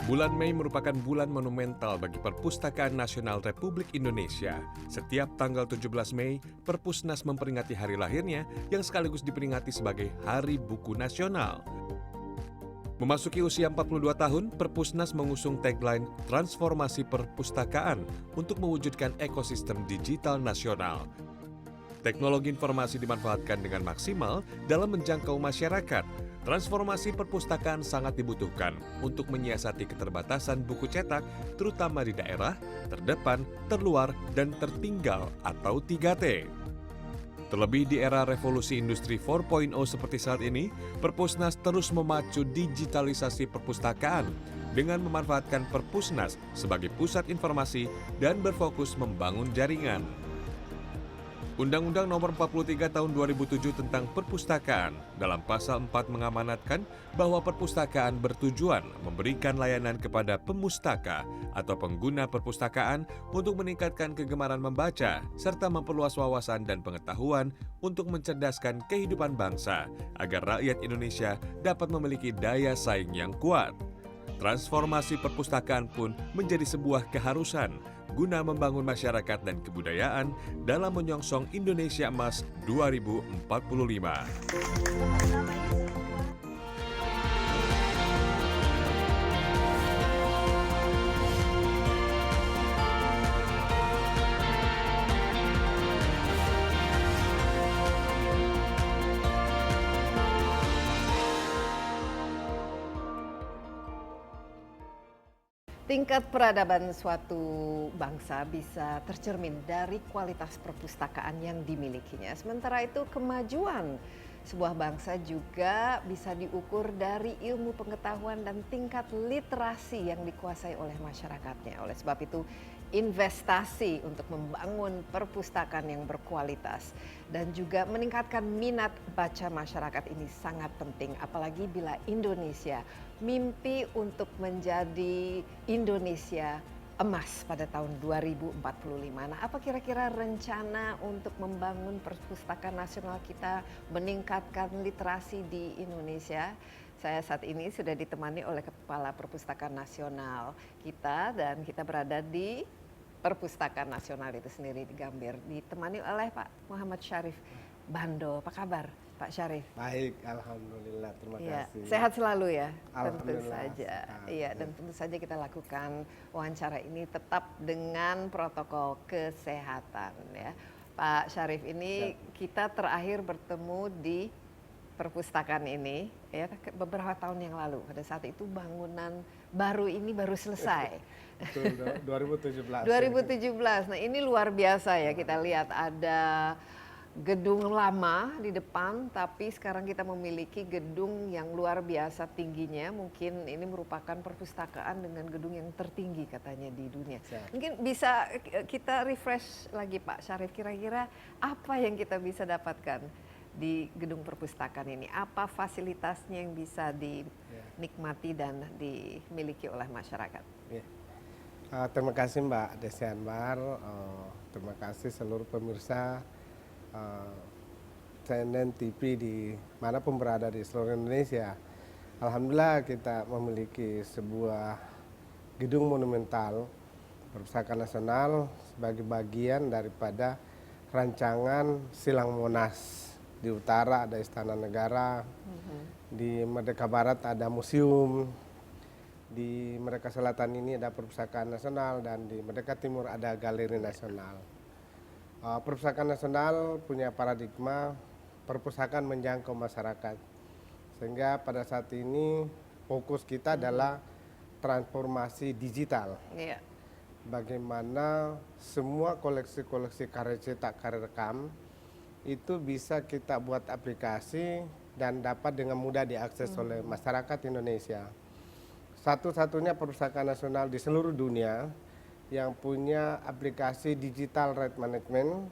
Bulan Mei merupakan bulan monumental bagi Perpustakaan Nasional Republik Indonesia. Setiap tanggal 17 Mei, Perpusnas memperingati hari lahirnya yang sekaligus diperingati sebagai Hari Buku Nasional. Memasuki usia 42 tahun, Perpusnas mengusung tagline Transformasi Perpustakaan untuk mewujudkan ekosistem digital nasional. Teknologi informasi dimanfaatkan dengan maksimal dalam menjangkau masyarakat. Transformasi perpustakaan sangat dibutuhkan untuk menyiasati keterbatasan buku cetak, terutama di daerah, terdepan, terluar, dan tertinggal atau 3T. Terlebih di era revolusi industri 4.0 seperti saat ini, Perpusnas terus memacu digitalisasi perpustakaan dengan memanfaatkan Perpusnas sebagai pusat informasi dan berfokus membangun jaringan. Undang-Undang Nomor 43 Tahun 2007 tentang Perpustakaan dalam pasal 4 mengamanatkan bahwa perpustakaan bertujuan memberikan layanan kepada pemustaka atau pengguna perpustakaan untuk meningkatkan kegemaran membaca serta memperluas wawasan dan pengetahuan untuk mencerdaskan kehidupan bangsa agar rakyat Indonesia dapat memiliki daya saing yang kuat. Transformasi perpustakaan pun menjadi sebuah keharusan guna membangun masyarakat dan kebudayaan dalam menyongsong Indonesia Emas 2045. Tingkat peradaban suatu bangsa bisa tercermin dari kualitas perpustakaan yang dimilikinya. Sementara itu kemajuan sebuah bangsa juga bisa diukur dari ilmu pengetahuan dan tingkat literasi yang dikuasai oleh masyarakatnya. Oleh sebab itu investasi untuk membangun perpustakaan yang berkualitas dan juga meningkatkan minat baca masyarakat ini sangat penting, apalagi bila Indonesia mimpi untuk menjadi Indonesia emas pada tahun 2045. Nah, apa kira-kira rencana untuk membangun perpustakaan nasional kita, meningkatkan literasi di Indonesia? Saya saat ini sudah ditemani oleh Kepala Perpustakaan Nasional kita dan kita berada di Perpustakaan Nasional itu sendiri di Gambir, ditemani oleh Pak Muhammad Syarif Bando. Apa kabar Pak Syarif? Baik, alhamdulillah, terima kasih. Sehat selalu ya, tentu Alhamdulillah, saja. sehat. Iya, dan tentu saja kita lakukan wawancara ini tetap dengan protokol kesehatan ya. Pak Syarif, ini kita terakhir bertemu di perpustakaan ini ya beberapa tahun yang lalu. Pada saat itu bangunan baru ini baru selesai. Betul, 2017. 2017. Nah, ini luar biasa ya, kita lihat ada gedung lama di depan, tapi sekarang kita memiliki gedung yang luar biasa tingginya. Mungkin ini merupakan perpustakaan dengan gedung yang tertinggi katanya di dunia. Mungkin bisa kita refresh lagi Pak Syarif, kira-kira apa yang kita bisa dapatkan di gedung perpustakaan ini? Apa fasilitasnya yang bisa dinikmati dan dimiliki oleh masyarakat? Terima kasih Mbak Desi Anwar, terima kasih seluruh pemirsa CNN TV di manapun berada di seluruh Indonesia. Alhamdulillah kita memiliki sebuah gedung monumental Perpustakaan Nasional sebagai bagian daripada rancangan Silang Monas. Di utara ada Istana Negara, di Merdeka Barat ada museum, di Merdeka Selatan ini ada Perpustakaan Nasional, dan di Merdeka Timur ada Galeri Nasional. Perpustakaan Nasional punya paradigma perpustakaan menjangkau masyarakat, sehingga pada saat ini fokus kita adalah transformasi digital. Bagaimana semua koleksi-koleksi karya cetak, karya rekam itu bisa kita buat aplikasi dan dapat dengan mudah diakses oleh masyarakat Indonesia. Satu-satunya perpustakaan nasional di seluruh dunia yang punya aplikasi digital right management,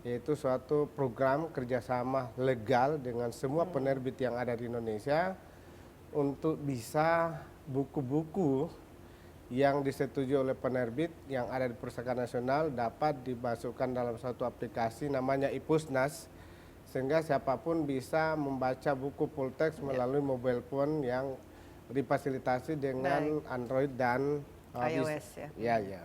yaitu suatu program kerjasama legal dengan semua penerbit yang ada di Indonesia untuk bisa buku-buku yang disetujui oleh penerbit yang ada di Perpustakaan Nasional dapat dimasukkan dalam suatu aplikasi namanya iPusnas, sehingga siapapun bisa membaca buku full text melalui mobile phone yang difasilitasi dengan Android dan iOS ya. Ya, ya.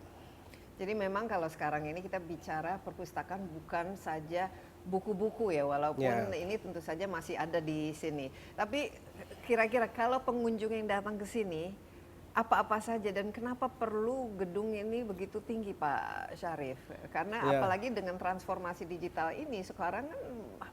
Jadi memang kalau sekarang ini kita bicara perpustakaan bukan saja buku-buku ya, walaupun ini tentu saja masih ada di sini. Tapi kira-kira kalau pengunjung yang datang ke sini, apa-apa saja dan kenapa perlu gedung ini begitu tinggi Pak Syarif? Karena apalagi dengan transformasi digital ini sekarang kan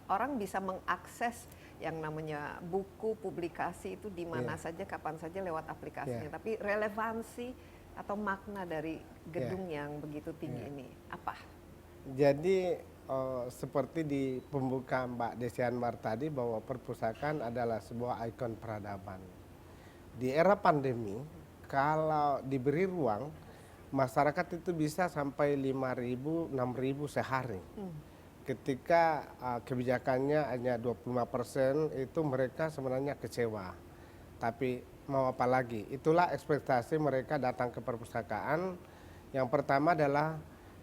orang bisa mengakses yang namanya buku, publikasi itu di mana saja, kapan saja lewat aplikasinya. Tapi relevansi atau makna dari gedung yang begitu tinggi ini apa? Jadi seperti di pembuka Mbak Desi Anwar tadi bahwa perpustakaan adalah sebuah ikon peradaban. Di era pandemi, kalau diberi ruang, masyarakat itu bisa sampai 5.000, 6.000 sehari. Ketika kebijakannya hanya 25%, itu mereka sebenarnya kecewa. Tapi mau apa lagi? Itulah ekspektasi mereka datang ke perpustakaan. Yang pertama adalah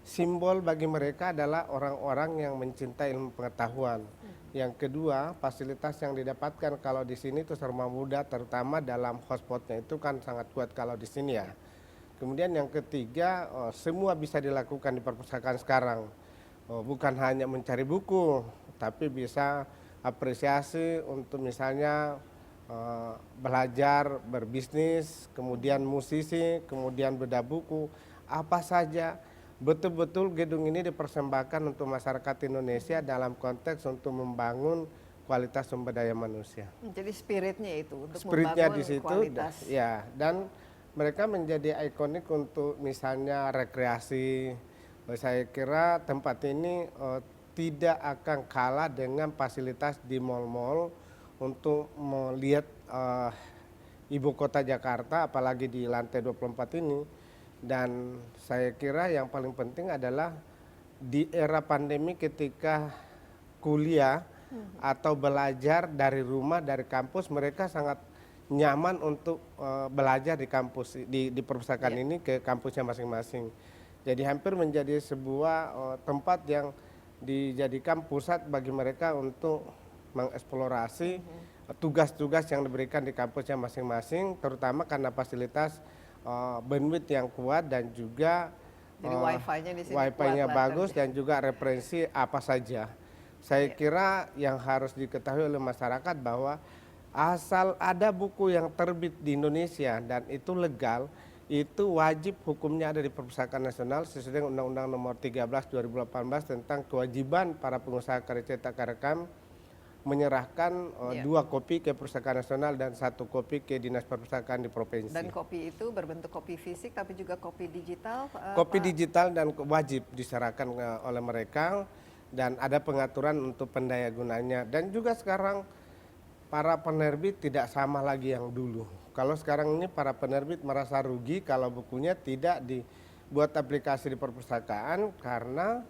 simbol bagi mereka adalah orang-orang yang mencintai ilmu pengetahuan. Yang kedua, fasilitas yang didapatkan kalau di sini itu serba mudah, terutama dalam hotspotnya itu kan sangat kuat kalau di sini ya. Kemudian yang ketiga, semua bisa dilakukan di perpustakaan sekarang. Bukan hanya mencari buku, tapi bisa apresiasi untuk misalnya belajar, berbisnis, kemudian musisi, kemudian bedah buku, apa saja. Betul-betul gedung ini dipersembahkan untuk masyarakat Indonesia dalam konteks untuk membangun kualitas sumber daya manusia. Jadi spiritnya itu untuk Spiritnya membangun di situ, kualitas. ya, dan mereka menjadi ikonik untuk misalnya rekreasi. Saya kira tempat ini tidak akan kalah dengan fasilitas di mal-mal untuk melihat ibu kota Jakarta, apalagi di lantai 24 ini. Dan saya kira yang paling penting adalah di era pandemi ketika kuliah atau belajar dari rumah, dari kampus, mereka sangat nyaman untuk belajar di kampus, di perpustakaan ini ke kampusnya masing-masing. Jadi hampir menjadi sebuah tempat yang dijadikan pusat bagi mereka untuk mengeksplorasi tugas-tugas yang diberikan di kampusnya masing-masing, terutama karena fasilitas bandwidth yang kuat dan juga jadi wifi-nya di sini wifi-nya kuat bagus dan juga referensi apa saja. Saya kira yang harus diketahui oleh masyarakat bahwa asal ada buku yang terbit di Indonesia dan itu legal, itu wajib hukumnya ada di Perpustakaan Nasional sesuai dengan Undang-Undang Nomor 13 2018 tentang kewajiban para pengusaha karya cetak karya rekam menyerahkan 2 kopi ke Perpustakaan Nasional dan 1 kopi ke Dinas Perpustakaan di provinsi. Dan kopi itu berbentuk kopi fisik tapi juga kopi digital? Kopi digital dan wajib diserahkan oleh mereka dan ada pengaturan untuk pendaya gunanya. Dan juga sekarang para penerbit tidak sama lagi yang dulu. Kalau sekarang ini para penerbit merasa rugi kalau bukunya tidak dibuat aplikasi di perpustakaan karena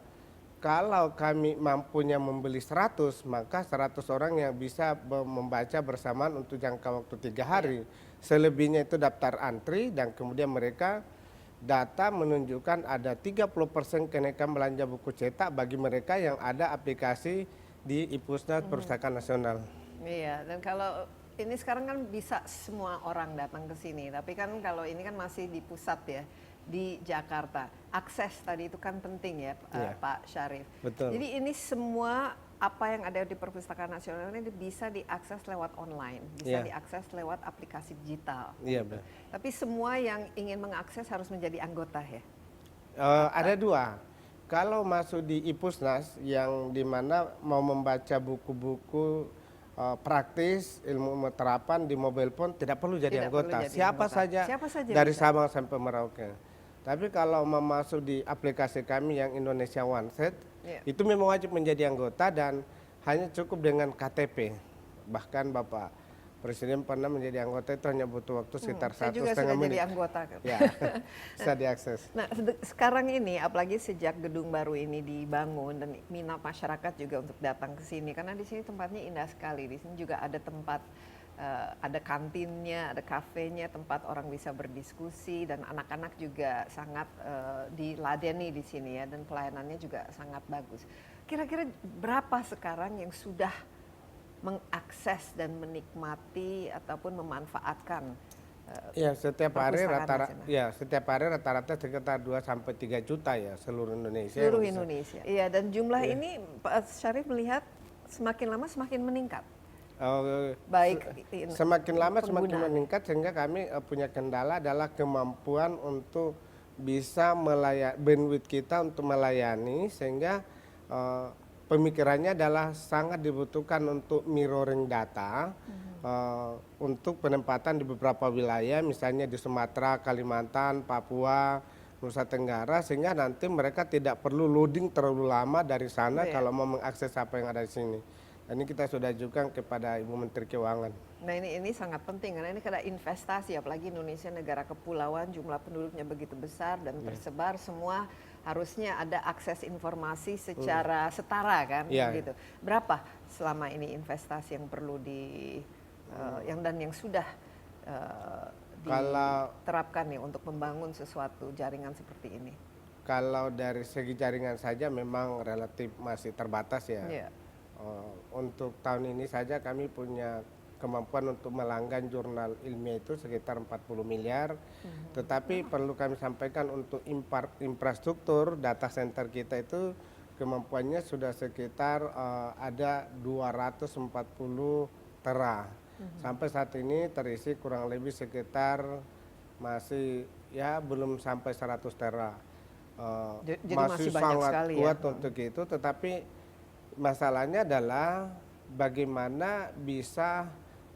kalau kami mampunya membeli 100, maka 100 orang yang bisa membaca bersamaan untuk jangka waktu 3 hari. Selebihnya itu daftar antri dan kemudian mereka data menunjukkan ada 30% kenaikan belanja buku cetak bagi mereka yang ada aplikasi di Ipusnas Perpustakaan Nasional. Iya, dan kalau ini sekarang kan bisa semua orang datang ke sini, tapi kan kalau ini kan masih di pusat ya, di Jakarta. Akses tadi itu kan penting ya, Pak Syarif. Betul. Jadi ini semua apa yang ada di Perpustakaan Nasional ini bisa diakses lewat online, bisa diakses lewat aplikasi digital. Iya, benar. Tapi semua yang ingin mengakses harus menjadi anggota ya? Ada 2. Kalau masuk di Ipusnas yang dimana mau membaca buku-buku praktis, ilmu terapan di mobile phone tidak perlu jadi anggota. Siapa saja dari bisa. Sabang sampai Merauke. Tapi kalau mau masuk di aplikasi kami yang Indonesia One Set, itu memang wajib menjadi anggota dan hanya cukup dengan KTP. Bahkan Bapak Presiden pernah menjadi anggota itu hanya butuh waktu sekitar 1,5 menit. Saya juga sudah jadi anggota. Ya, bisa diakses. Nah, sekarang ini apalagi sejak gedung baru ini dibangun dan minat masyarakat juga untuk datang ke sini karena di sini tempatnya indah sekali. Di sini juga ada tempat ada kantinnya, ada kafenya, tempat orang bisa berdiskusi dan anak-anak juga sangat diladeni di sini ya dan pelayanannya juga sangat bagus. kira-kira berapa sekarang yang sudah mengakses dan menikmati ataupun memanfaatkan Ya, perpustakaan nasional? setiap hari rata-rata sekitar 2 sampai 3 juta ya seluruh Indonesia yang Seluruh bisa. Indonesia. Iya, dan jumlah Iya. ini Pak Syarif melihat semakin lama semakin meningkat. Eh, Baik Semakin lama semakin penggunaan. meningkat sehingga kami punya kendala adalah kemampuan untuk bisa melayani bandwidth kita untuk melayani sehingga eh, pemikirannya adalah sangat dibutuhkan untuk mirroring data untuk penempatan di beberapa wilayah misalnya di Sumatera, Kalimantan, Papua, Nusa Tenggara sehingga nanti mereka tidak perlu loading terlalu lama dari sana Iya. kalau mau mengakses apa yang ada di sini. Dan ini kita sudah ajukan kepada Ibu Menteri Keuangan. Nah ini sangat penting karena ini kada investasi, apalagi Indonesia negara kepulauan, jumlah penduduknya begitu besar dan tersebar semua, harusnya ada akses informasi secara setara kan, Iya. gitu. Berapa selama ini investasi yang perlu yang sudah Kalau diterapkan ya untuk membangun sesuatu jaringan seperti ini? Kalau dari segi jaringan saja memang relatif masih terbatas ya. Iya. Untuk tahun ini saja kami punya kemampuan untuk melanggan jurnal ilmiah itu sekitar 40 miliar. Tetapi perlu kami sampaikan untuk infrastruktur data center kita itu kemampuannya sudah sekitar ada 240 tera. Sampai saat ini terisi kurang lebih sekitar masih ya belum sampai 100 tera. Jadi masih banyak sangat sekali ya. kuat untuk itu, tetapi masalahnya adalah bagaimana bisa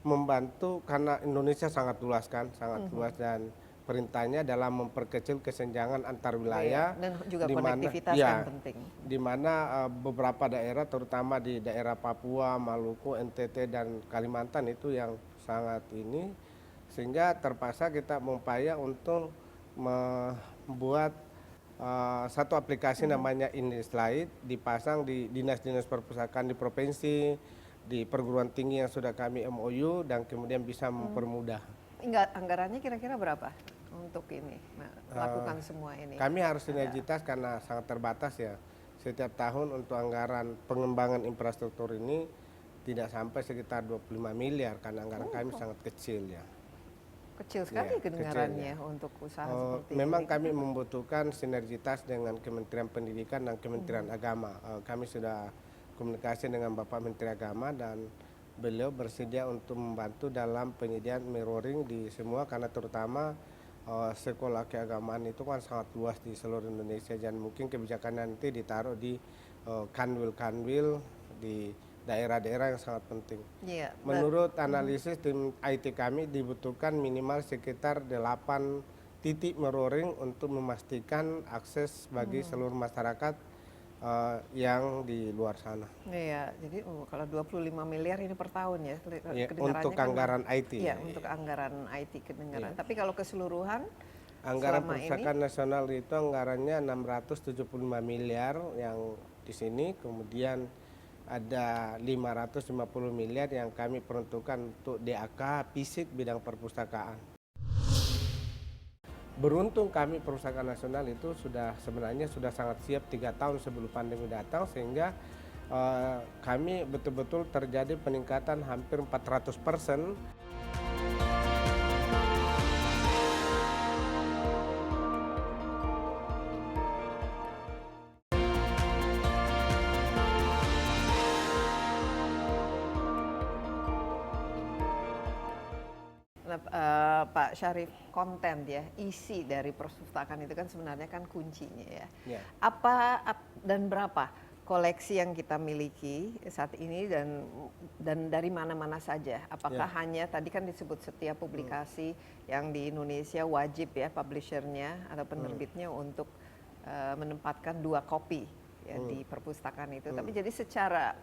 membantu karena Indonesia sangat luas kan, sangat luas dan perintahnya dalam memperkecil kesenjangan antar wilayah. Dan juga di mana- konektivitas ya, kan penting. di mana beberapa daerah terutama di daerah Papua, Maluku, NTT dan Kalimantan itu yang sangat ini sehingga terpaksa kita mengupaya untuk membuat satu aplikasi namanya InDeslide dipasang di dinas-dinas perpustakaan di provinsi, di perguruan tinggi yang sudah kami MOU dan kemudian bisa mempermudah. Anggarannya kira-kira berapa untuk ini melakukan semua ini? Kami harus sinergitas karena sangat terbatas ya. Setiap tahun untuk anggaran pengembangan infrastruktur ini tidak sampai sekitar 25 miliar karena anggaran kami sangat kecil ya. Kecil sekali Iya, kedengarannya kecil, untuk usaha seperti memang ini. kami membutuhkan sinergitas dengan Kementerian Pendidikan dan Kementerian Agama. Kami sudah komunikasi dengan Bapak Menteri Agama dan beliau bersedia untuk membantu dalam penyediaan mirroring di semua karena terutama sekolah keagamaan itu kan sangat luas di seluruh Indonesia dan mungkin kebijakan nanti ditaruh di kanwil-kanwil di daerah-daerah yang sangat penting. Iya. Menurut analisis tim IT kami dibutuhkan minimal sekitar 8 titik mirroring untuk memastikan akses bagi seluruh masyarakat yang di luar sana. Iya, jadi kalau 25 miliar ini per tahun ya. Ya, Kedengarannya untuk kan anggaran IT. Iya, untuk anggaran IT kedengaran. Tapi kalau keseluruhan Anggaran selama perpustakaan nasional itu anggarannya 675 miliar yang di sini, kemudian ada 550 miliar yang kami peruntukkan untuk DAK fisik bidang perpustakaan. Beruntung kami perpustakaan nasional itu sebenarnya sudah sangat siap 3 tahun sebelum pandemi datang sehingga kami betul-betul terjadi peningkatan hampir 400%. Pak Syarif, konten ya, isi dari perpustakaan itu kan sebenarnya kan kuncinya ya. Ya. Apa dan berapa koleksi yang kita miliki saat ini dan dari mana-mana saja? Apakah hanya tadi kan disebut setiap publikasi yang di Indonesia wajib ya publishernya atau penerbitnya untuk menempatkan 2 kopi ya di perpustakaan itu. Tapi jadi secara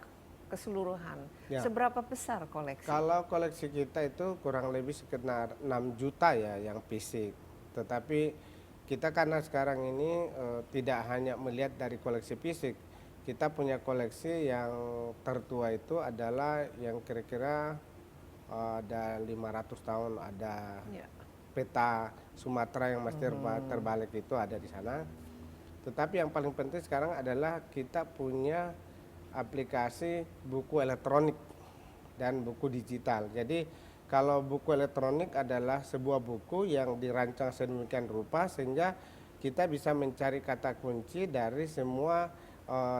keseluruhan, seberapa besar koleksi? Kalau koleksi kita itu kurang lebih sekitar 6 juta ya yang fisik. Tetapi kita karena sekarang ini tidak hanya melihat dari koleksi fisik, kita punya koleksi yang tertua itu adalah yang kira-kira ada 500 tahun, ada peta Sumatera yang masih terbalik itu ada di sana. Tetapi yang paling penting sekarang adalah kita punya aplikasi buku elektronik dan buku digital. Jadi kalau buku elektronik adalah sebuah buku yang dirancang sedemikian rupa sehingga kita bisa mencari kata kunci dari semua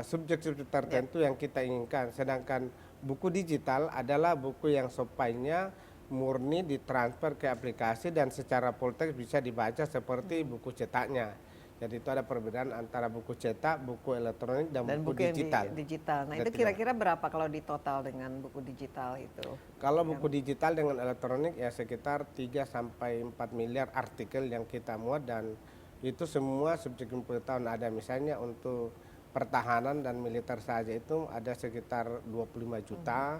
subjek-subjek tertentu yang kita inginkan. Sedangkan buku digital adalah buku yang supply-nya murni ditransfer ke aplikasi dan secara full text bisa dibaca seperti buku cetaknya. Jadi itu ada perbedaan antara buku cetak, buku elektronik dan buku buku yang digital. digital. Nah, itu Betul. kira-kira berapa kalau di total dengan buku digital itu? Kalau buku digital dengan elektronik ya sekitar 3 sampai 4 miliar artikel yang kita muat dan itu semua subjek pengetahuan ada. Misalnya untuk pertahanan dan militer saja itu ada sekitar 25 juta.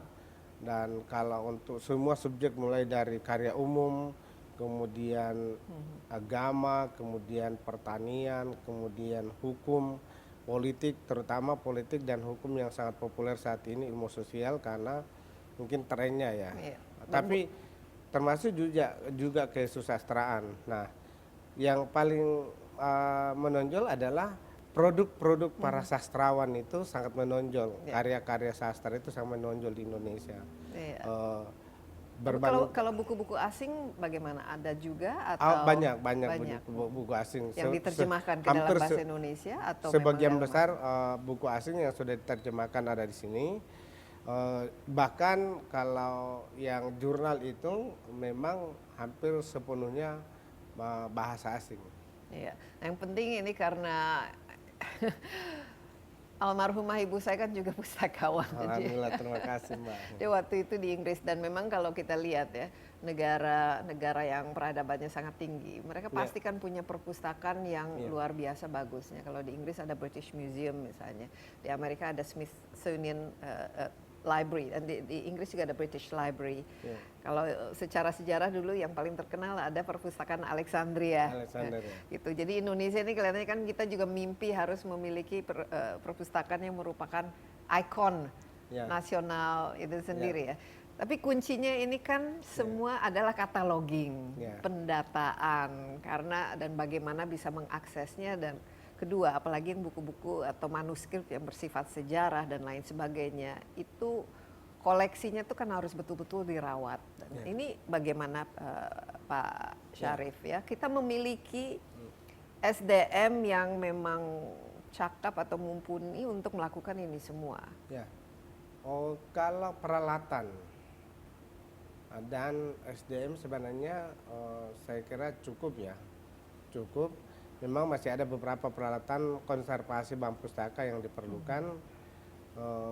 Dan kalau untuk semua subjek mulai dari karya umum, kemudian agama, kemudian pertanian, kemudian hukum, politik, terutama politik dan hukum yang sangat populer saat ini, ilmu sosial karena mungkin trennya ya. Iya. Tapi termasuk juga kesusastraan. Nah, yang paling menonjol adalah produk-produk para sastrawan itu sangat menonjol. Karya-karya sastra itu sangat menonjol di Indonesia. Iya. Kalau buku-buku asing bagaimana? Ada juga atau banyak buku asing yang diterjemahkan ke dalam bahasa Indonesia atau sebagian besar buku asing yang sudah diterjemahkan ada di sini. Bahkan kalau yang jurnal itu memang hampir sepenuhnya bahasa asing. Iya. Yang penting ini karena almarhumah ibu saya kan juga pustakawan. Alhamdulillah, terima kasih Mbak. Dia waktu itu di Inggris dan memang kalau kita lihat ya negara-negara yang peradabannya sangat tinggi, mereka pasti kan punya perpustakaan yang luar biasa bagusnya. Kalau di Inggris ada British Museum misalnya, di Amerika ada Smithsonian Library, dan di Inggris juga ada British Library. Kalau secara sejarah dulu yang paling terkenal ada perpustakaan Alexandria. Gitu. Jadi Indonesia ini kelihatannya kan kita juga mimpi harus memiliki perpustakaan yang merupakan ikon nasional itu sendiri ya. Tapi kuncinya ini kan semua adalah cataloging, pendataan, karena dan bagaimana bisa mengaksesnya dan kedua, apalagi yang buku-buku atau manuskrip yang bersifat sejarah dan lain sebagainya, itu koleksinya itu kan harus betul-betul dirawat. Dan ini bagaimana Pak Syarif ya, kita memiliki SDM yang memang cakap atau mumpuni untuk melakukan ini semua. Ya, kalau peralatan dan SDM sebenarnya saya kira cukup ya, cukup. Memang masih ada beberapa peralatan konservasi bahan pustaka yang diperlukan.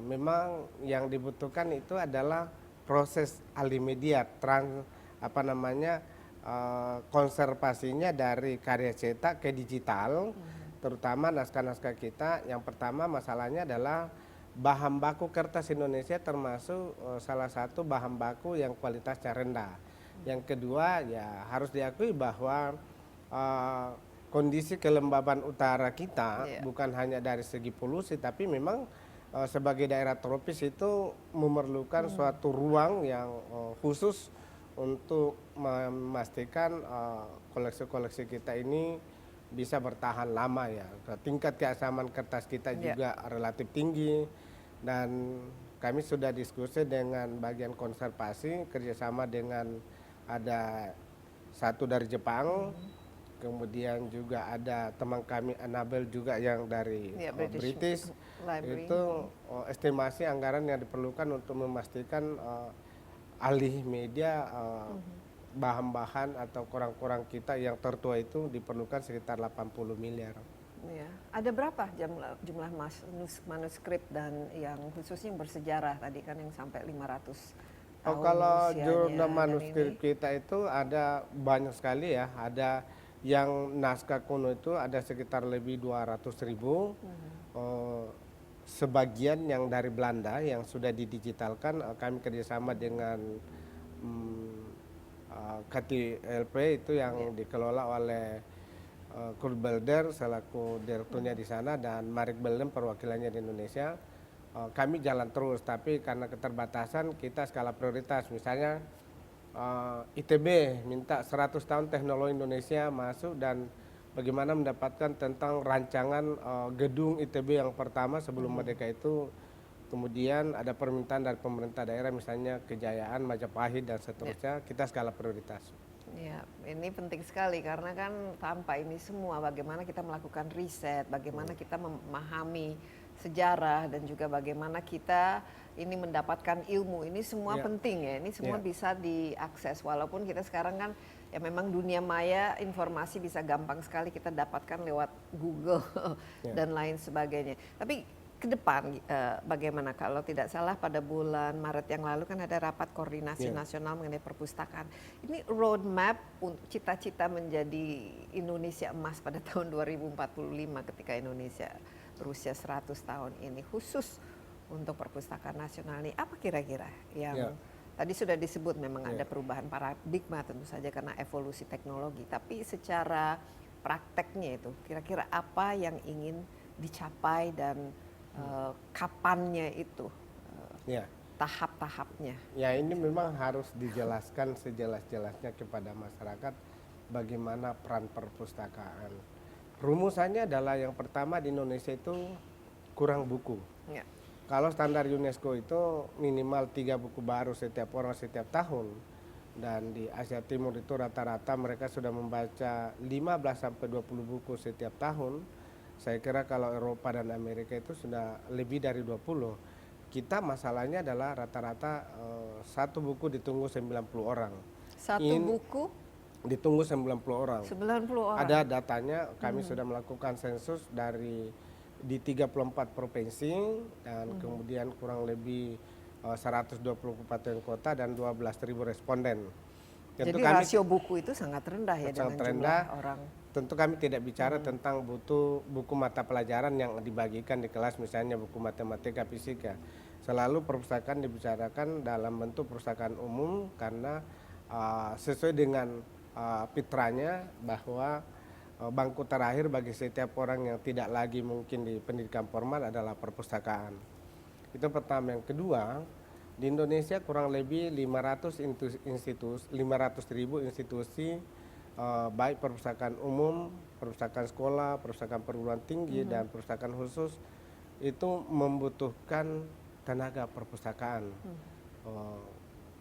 Memang yang dibutuhkan itu adalah proses alimedia, konservasinya dari karya cetak ke digital, terutama naskah-naskah kita. Yang pertama masalahnya adalah bahan baku kertas Indonesia termasuk salah satu bahan baku yang kualitasnya rendah. Yang kedua ya harus diakui bahwa kondisi kelembaban utara kita bukan hanya dari segi polusi, tapi memang sebagai daerah tropis itu memerlukan suatu ruang yang khusus untuk memastikan koleksi-koleksi kita ini bisa bertahan lama ya. Tingkat keasaman kertas kita juga relatif tinggi dan kami sudah diskusi dengan bagian konservasi kerjasama dengan ada satu dari Jepang. Kemudian juga ada teman kami Annabel juga yang dari British Library. Itu estimasi anggaran yang diperlukan untuk memastikan alih media bahan-bahan atau kurang-kurang kita yang tertua itu diperlukan sekitar 80 miliar. Ya. Ada berapa jumlah manuskrip dan yang khususnya yang bersejarah tadi kan yang sampai 500 tahun kalau usianya, jurnal manuskrip kita itu ada banyak sekali ya. Ada yang naskah kuno itu ada sekitar lebih 200.000. Sebagian yang dari Belanda yang sudah didigitalkan, kami kerjasama dengan KTLP itu yang dikelola oleh Kurt Belder selaku direkturnya di sana dan Marek Belden perwakilannya di Indonesia. Kami jalan terus, tapi karena keterbatasan kita skala prioritas. Misalnya ITB minta 100 tahun teknologi Indonesia masuk dan bagaimana mendapatkan tentang rancangan gedung ITB yang pertama sebelum merdeka itu Kemudian ada permintaan dari pemerintah daerah misalnya Kejayaan, Majapahit dan seterusnya, kita skala prioritas. Ya, ini penting sekali karena kan tanpa ini semua bagaimana kita melakukan riset, bagaimana kita memahami sejarah dan juga bagaimana kita ini mendapatkan ilmu. Ini semua Ya. penting ya. Ini semua Ya. bisa diakses walaupun kita sekarang kan ya memang dunia maya informasi bisa gampang sekali kita dapatkan lewat Google Ya. dan lain sebagainya. Tapi ke depan bagaimana kalau tidak salah pada bulan Maret yang lalu kan ada rapat koordinasi Ya. nasional mengenai perpustakaan. Ini roadmap cita-cita menjadi Indonesia emas pada tahun 2045 ketika Indonesia berusia 100 tahun ini khusus untuk perpustakaan nasional ini apa kira-kira yang Ya. tadi sudah disebut memang Ya. ada perubahan paradigma tentu saja karena evolusi teknologi, tapi secara prakteknya itu kira-kira apa yang ingin dicapai dan kapannya itu Ya. tahap-tahapnya. Ya, ini memang harus dijelaskan sejelas-jelasnya kepada masyarakat bagaimana peran perpustakaan. Rumusannya adalah yang pertama di Indonesia itu kurang buku. Ya. Kalau standar UNESCO itu minimal 3 buku baru setiap orang setiap tahun. Dan di Asia Timur itu rata-rata mereka sudah membaca 15 sampai 20 buku setiap tahun. Saya kira kalau Eropa dan Amerika itu sudah lebih dari 20. Kita masalahnya adalah rata-rata satu buku ditunggu 90 orang. Satu buku Ditunggu 90 orang. 90 orang. Ada datanya, kami sudah melakukan sensus di 34 provinsi dan kemudian kurang lebih 120 kabupaten kota dan 12.000 responden. Jadi rasio buku itu sangat rendah ya dengan sangat jumlah rendah. orang. Tentu kami tidak bicara tentang butuh buku mata pelajaran yang dibagikan di kelas, misalnya buku matematika, fisika. Selalu perpustakaan dibicarakan dalam bentuk perpustakaan umum karena sesuai dengan fitranya bahwa bangku terakhir bagi setiap orang yang tidak lagi mungkin di pendidikan formal adalah perpustakaan. Itu pertama. Yang kedua, di Indonesia kurang lebih 500.000 institusi baik perpustakaan umum, perpustakaan sekolah, perpustakaan perguruan tinggi dan perpustakaan khusus itu membutuhkan tenaga perpustakaan.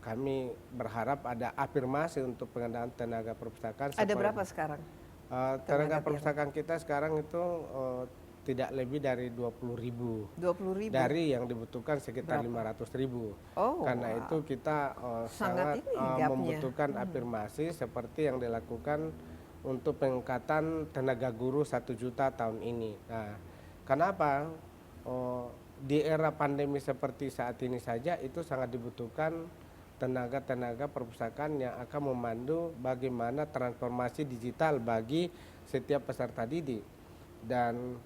Kami berharap ada afirmasi untuk pengadaan tenaga perpustakaan. Ada berapa sekarang? Tenaga perpustakaan kita sekarang itu tidak lebih dari 20.000. 20.000. Dari yang dibutuhkan sekitar 500.000. Karena itu kita sangat membutuhkan afirmasi seperti yang dilakukan untuk pengangkatan tenaga guru 1 juta tahun ini. Nah, kenapa? Di era pandemi seperti saat ini saja itu sangat dibutuhkan tenaga-tenaga perpustakaan yang akan memandu bagaimana transformasi digital bagi setiap peserta didik. Dan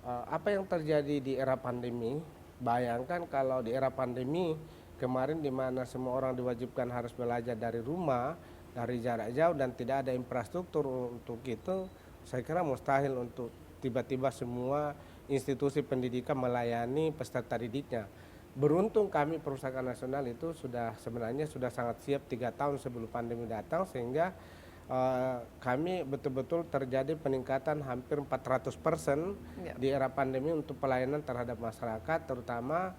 apa yang terjadi di era pandemi, bayangkan kalau di era pandemi kemarin di mana semua orang diwajibkan harus belajar dari rumah, dari jarak jauh dan tidak ada infrastruktur untuk itu, saya kira mustahil untuk tiba-tiba semua institusi pendidikan melayani peserta didiknya. Beruntung kami Perpustakaan Nasional itu sebenarnya sudah sangat siap 3 tahun sebelum pandemi datang, sehingga kami betul-betul terjadi peningkatan hampir 400% di era pandemi untuk pelayanan terhadap masyarakat, terutama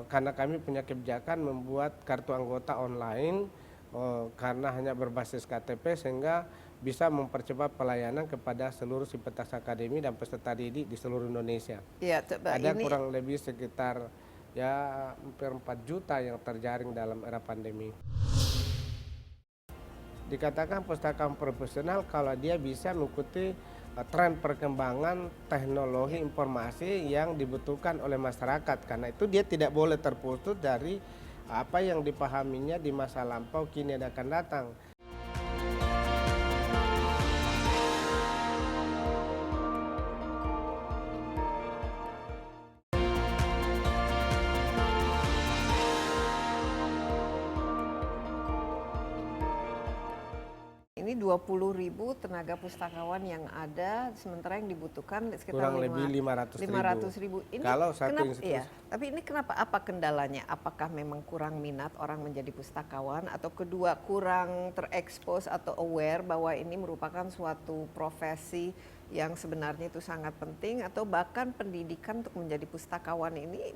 karena kami punya kebijakan membuat kartu anggota online karena hanya berbasis KTP, sehingga bisa mempercepat pelayanan kepada seluruh sivitas akademi dan peserta didik di seluruh Indonesia. Ya, ada kurang lebih sekitar hampir 4 juta yang terjaring dalam era pandemi. Dikatakan perpustakaan profesional kalau dia bisa mengikuti tren perkembangan teknologi informasi yang dibutuhkan oleh masyarakat, karena itu dia tidak boleh terputus dari apa yang dipahaminya di masa lampau, kini dan akan datang. Ini 20.000 tenaga pustakawan yang ada, sementara yang dibutuhkan sekitar kurang lebih 500.000. Ini kalau satu kenapa, institusi. ya, tapi ini kenapa, apa kendalanya? Apakah memang kurang minat orang menjadi pustakawan, atau kedua kurang terekspos atau aware bahwa ini merupakan suatu profesi yang sebenarnya itu sangat penting, atau bahkan pendidikan untuk menjadi pustakawan ini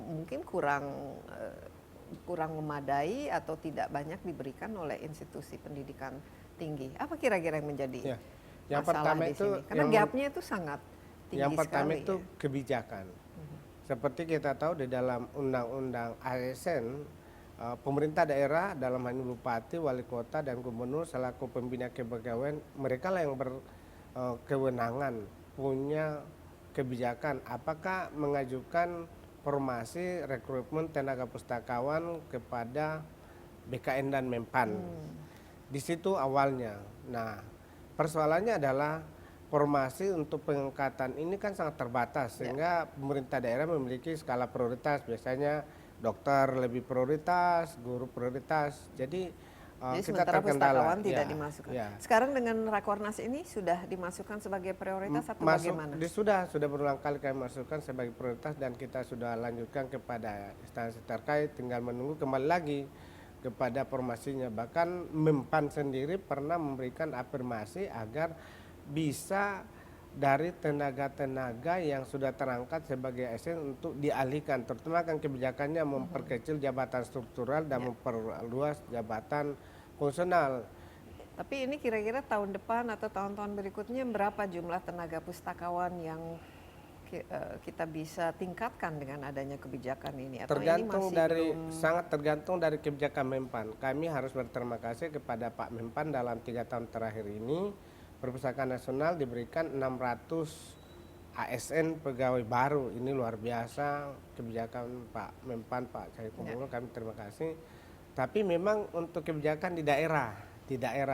mungkin kurang memadai atau tidak banyak diberikan oleh institusi pendidikan tinggi. Apa kira-kira yang menjadi yang masalah pertama di itu sini? Karena gapnya itu sangat tinggi yang pertama sekali, itu ya. kebijakan. Seperti kita tahu di dalam undang-undang ASN, pemerintah daerah dalam hal ini bupati, wali kota, dan gubernur selaku pembina kepegawaian, mereka lah yang berkewenangan punya kebijakan. Apakah mengajukan formasi rekrutmen tenaga pustakawan kepada BKN dan Menpan. Di situ awalnya. Nah, persoalannya adalah formasi untuk pengangkatan ini kan sangat terbatas, sehingga pemerintah daerah memiliki skala prioritas, biasanya dokter lebih prioritas, guru prioritas. Jadi kita sementara terkendala. pustakawan tidak dimasukkan. Sekarang dengan Rakornas ini sudah dimasukkan sebagai prioritas atau bagaimana? Sudah berulang kali kami masukkan sebagai prioritas, dan kita sudah lanjutkan kepada instansi terkait, tinggal menunggu kembali lagi kepada formasinya. Bahkan Menpan sendiri pernah memberikan afirmasi agar bisa dari tenaga-tenaga yang sudah terangkat sebagai ASN untuk dialihkan, terutama kan kebijakannya memperkecil jabatan struktural dan memperluas jabatan fungsional. Tapi ini kira-kira tahun depan atau tahun-tahun berikutnya berapa jumlah tenaga pustakawan yang kita bisa tingkatkan dengan adanya kebijakan ini? Atau Tergantung ini masih sangat tergantung dari kebijakan Menpan. Kami harus berterima kasih kepada Pak Menpan dalam 3 tahun terakhir ini. Perpustakaan Nasional diberikan 600 ASN pegawai baru. Ini luar biasa kebijakan Pak Menpan, Pak Cahyo Kumolo, kami terima kasih. Tapi memang untuk kebijakan di daerah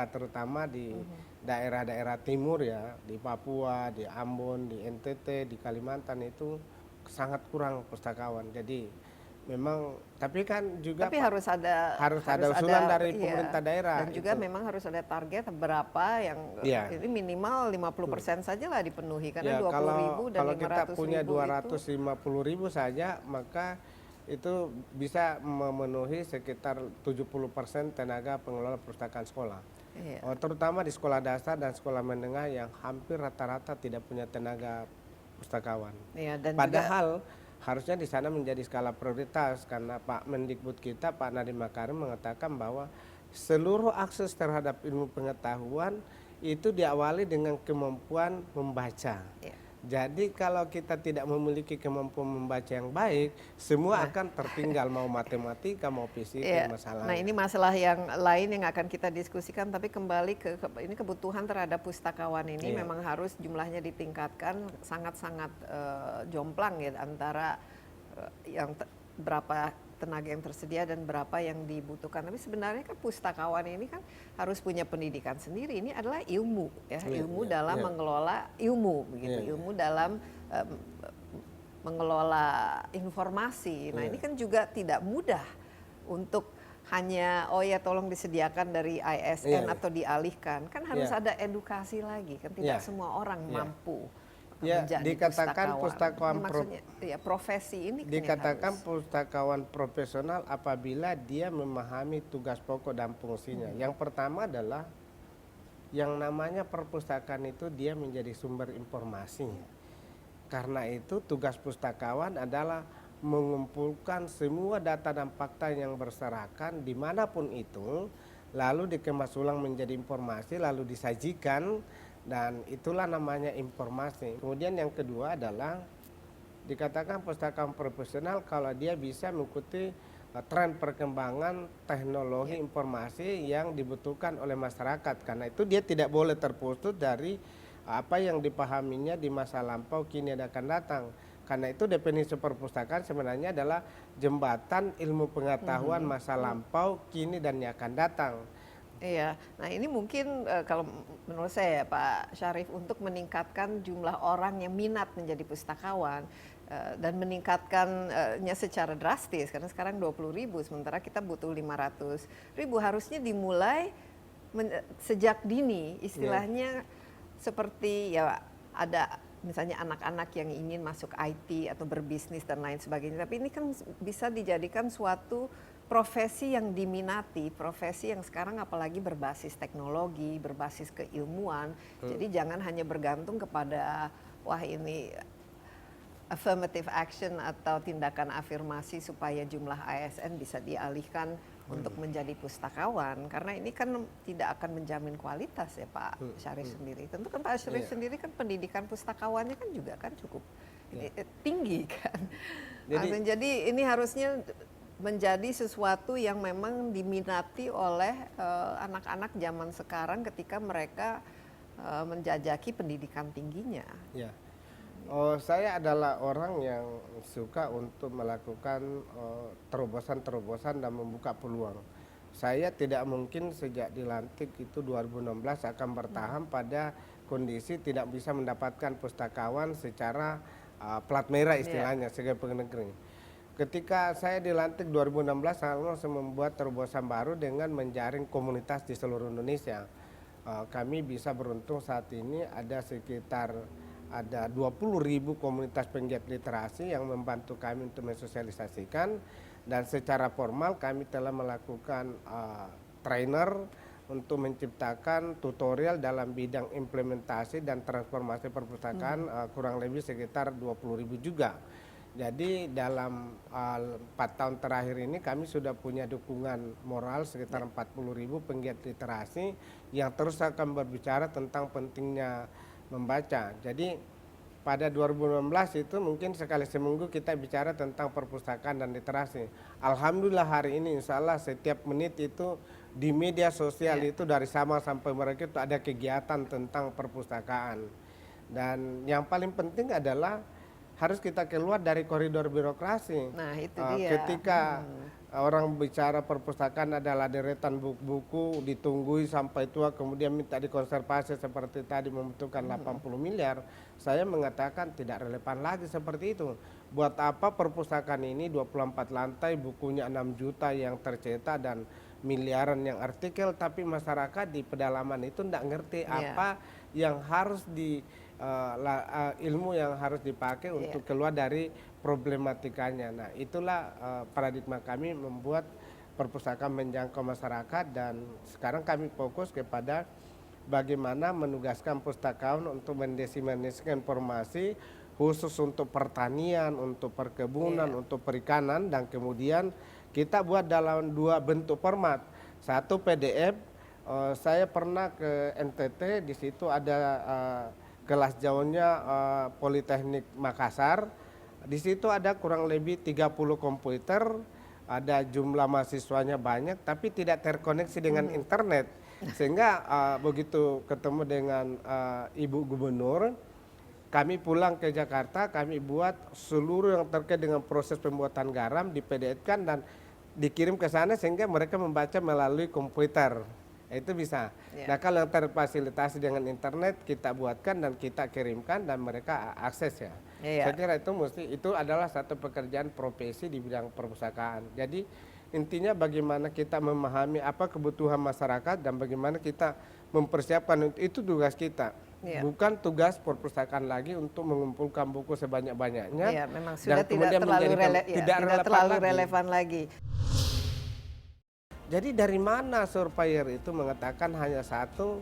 terutama di daerah-daerah timur ya, di Papua, di Ambon, di NTT, di Kalimantan itu sangat kurang pustakawan. Jadi memang, tapi kan juga harus ada usulan dari pemerintah daerah. Dan juga memang harus ada target berapa yang ini minimal 50% saja lah dipenuhi, karena 20.000 dan 500.000 kalau kita punya 250.000 saja, maka itu bisa memenuhi sekitar 70% tenaga pengelola perpustakaan sekolah. Terutama di sekolah dasar dan sekolah menengah yang hampir rata-rata tidak punya tenaga pustakawan. Dan padahal harusnya di sana menjadi skala prioritas, karena Pak Mendikbud kita, Pak Nadiem Makarim, mengatakan bahwa seluruh akses terhadap ilmu pengetahuan itu diawali dengan kemampuan membaca. Jadi kalau kita tidak memiliki kemampuan membaca yang baik, semua akan tertinggal, mau matematika, mau fisika, masalah. Nah, ini masalah yang lain yang akan kita diskusikan, tapi kembali ke ini kebutuhan terhadap pustakawan ini memang harus jumlahnya ditingkatkan, sangat-sangat jomplang ya antara yang berapa tenaga yang tersedia dan berapa yang dibutuhkan. Tapi sebenarnya kan pustakawan ini kan harus punya pendidikan sendiri. Ini adalah ilmu ya, ilmu dalam mengelola ilmu begitu, ilmu dalam mengelola informasi. Nah, ini kan juga tidak mudah untuk hanya tolong disediakan dari ISN atau dialihkan. Kan harus ada edukasi lagi, kan tidak semua orang mampu dikatakan pustakawan profesi ini dikatakan pustakawan profesional apabila dia memahami tugas pokok dan fungsinya. Yang pertama adalah yang namanya perpustakaan itu dia menjadi sumber informasi. Karena itu tugas pustakawan adalah mengumpulkan semua data dan fakta yang berserakan dimanapun itu, lalu dikemas ulang menjadi informasi, lalu disajikan. Dan itulah namanya informasi. Kemudian yang kedua adalah dikatakan pustakawan profesional kalau dia bisa mengikuti tren perkembangan teknologi informasi yang dibutuhkan oleh masyarakat. Karena itu dia tidak boleh terputus dari apa yang dipahaminya di masa lampau, kini, dan akan datang. Karena itu definisi perpustakaan sebenarnya adalah jembatan ilmu pengetahuan masa lampau, kini, dan yang akan datang. Iya, nah ini mungkin kalau menurut saya Pak Syarif, untuk meningkatkan jumlah orang yang minat menjadi pustakawan dan meningkatkannya secara drastis, karena sekarang 20.000 sementara kita butuh 500.000, harusnya dimulai sejak dini, istilahnya seperti ya ada misalnya anak-anak yang ingin masuk IT atau berbisnis dan lain sebagainya, tapi ini kan bisa dijadikan suatu profesi yang diminati, profesi yang sekarang apalagi berbasis teknologi, berbasis keilmuan. Jadi jangan hanya bergantung kepada wah ini affirmative action atau tindakan afirmasi supaya jumlah ASN bisa dialihkan untuk menjadi pustakawan, karena ini kan tidak akan menjamin kualitas ya Pak Syarif sendiri. Tentu kan Pak Syarif sendiri kan pendidikan pustakawannya kan juga kan cukup tinggi kan. Jadi ini harusnya menjadi sesuatu yang memang diminati oleh anak-anak zaman sekarang ketika mereka menjajaki pendidikan tingginya. Ya. Oh, saya adalah orang yang suka untuk melakukan terobosan-terobosan dan membuka peluang. Saya tidak mungkin sejak dilantik itu 2016 akan bertahan pada kondisi tidak bisa mendapatkan pustakawan secara plat merah istilahnya sebagai pegawai negeri. Ketika saya dilantik 2016, saya langsung membuat terobosan baru dengan menjaring komunitas di seluruh Indonesia. Kami bisa beruntung saat ini ada sekitar 20.000 komunitas penggiat literasi yang membantu kami untuk mensosialisasikan, dan secara formal kami telah melakukan trainer untuk menciptakan tutorial dalam bidang implementasi dan transformasi perpustakaan kurang lebih sekitar 20.000 juga. Jadi dalam 4 tahun terakhir ini kami sudah punya dukungan moral sekitar 40.000 penggiat literasi yang terus akan berbicara tentang pentingnya membaca. Jadi pada 2016 itu mungkin sekali seminggu kita bicara tentang perpustakaan dan literasi. Alhamdulillah hari ini insya Allah setiap menit itu di media sosial itu dari Sabang sampai Merauke itu ada kegiatan tentang perpustakaan. Dan yang paling penting adalah harus kita keluar dari koridor birokrasi. Nah itu dia. Ketika orang bicara perpustakaan adalah deretan buku-buku ditunggui sampai tua kemudian minta dikonservasi seperti tadi membutuhkan 80 miliar, saya mengatakan tidak relevan lagi seperti itu. Buat apa perpustakaan ini 24 lantai, bukunya 6 juta yang tercetak dan miliaran yang artikel, tapi masyarakat di pedalaman itu tidak ngerti apa yang harus ilmu yang harus dipakai untuk keluar dari problematikanya. Nah itulah paradigma kami membuat perpustakaan menjangkau masyarakat, dan sekarang kami fokus kepada bagaimana menugaskan pustakawan untuk mendiseminasikan informasi khusus untuk pertanian, untuk perkebunan, untuk perikanan, dan kemudian kita buat dalam 2 bentuk format. Satu PDF, saya pernah ke NTT, di situ ada kelas jauhnya Politeknik Makassar. Di situ ada kurang lebih 30 komputer, ada jumlah mahasiswanya banyak, tapi tidak terkoneksi dengan internet. Sehingga begitu ketemu dengan Ibu Gubernur, kami pulang ke Jakarta, kami buat seluruh yang terkait dengan proses pembuatan garam di PDF-kan dan dikirim ke sana sehingga mereka membaca melalui komputer. Itu bisa. Nah kalau yang terfasilitasi dengan internet kita buatkan dan kita kirimkan dan mereka akses ya. Saya kira itu adalah satu pekerjaan profesi di bidang perpustakaan. Jadi intinya bagaimana kita memahami apa kebutuhan masyarakat dan bagaimana kita mempersiapkan, itu tugas kita. Bukan tugas perpustakaan lagi untuk mengumpulkan buku sebanyak-banyaknya. Iya, memang sudah tidak terlalu relevan lagi. Jadi dari mana surveyor itu mengatakan hanya satu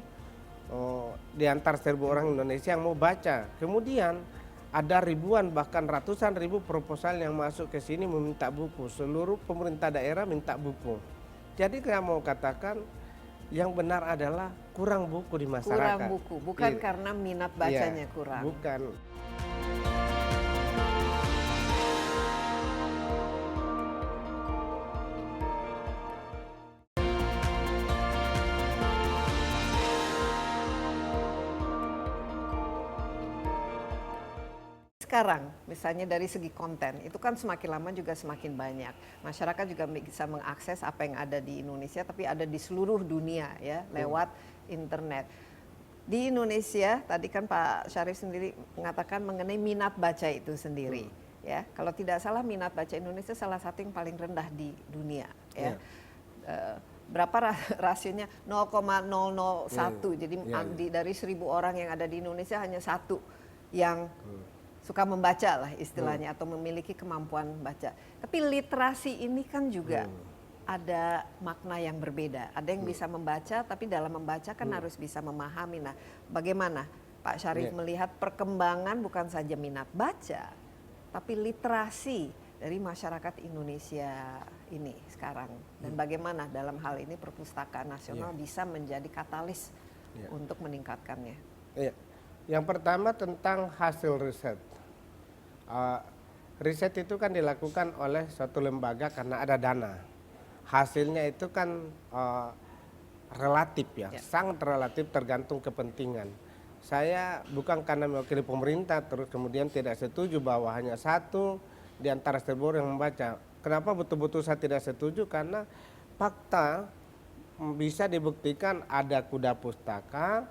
di antara 1.000 orang Indonesia yang mau baca. Kemudian ada ribuan bahkan ratusan ribu proposal yang masuk ke sini meminta buku. Seluruh pemerintah daerah minta buku. Jadi saya mau katakan yang benar adalah kurang buku di masyarakat. Kurang buku, bukan karena minat bacanya kurang. Bukan. Sekarang misalnya dari segi konten itu kan semakin lama juga semakin banyak, masyarakat juga bisa mengakses apa yang ada di Indonesia tapi ada di seluruh dunia ya lewat internet. Di Indonesia tadi kan Pak Syarif sendiri mengatakan mengenai minat baca itu sendiri ya, kalau tidak salah minat baca Indonesia salah satu yang paling rendah di dunia ya. Berapa rasionya 0,001 jadi dari 1.000 orang yang ada di Indonesia hanya satu yang suka membaca lah istilahnya atau memiliki kemampuan baca. Tapi literasi ini kan juga ada makna yang berbeda. Ada yang bisa membaca tapi dalam membaca kan harus bisa memahami. Nah, bagaimana Pak Syarif melihat perkembangan bukan saja minat baca tapi literasi dari masyarakat Indonesia ini sekarang, dan bagaimana dalam hal ini perpustakaan nasional bisa menjadi katalis untuk meningkatkannya. Iya. Yang pertama tentang hasil riset. Riset itu kan dilakukan oleh suatu lembaga karena ada dana. Hasilnya itu kan relatif ya, sangat relatif tergantung kepentingan. Saya bukan karena mewakili pemerintah terus kemudian tidak setuju bahwa hanya satu di antara seribu yang membaca. Kenapa betul-betul saya tidak setuju? Karena fakta bisa dibuktikan ada kuda pustaka,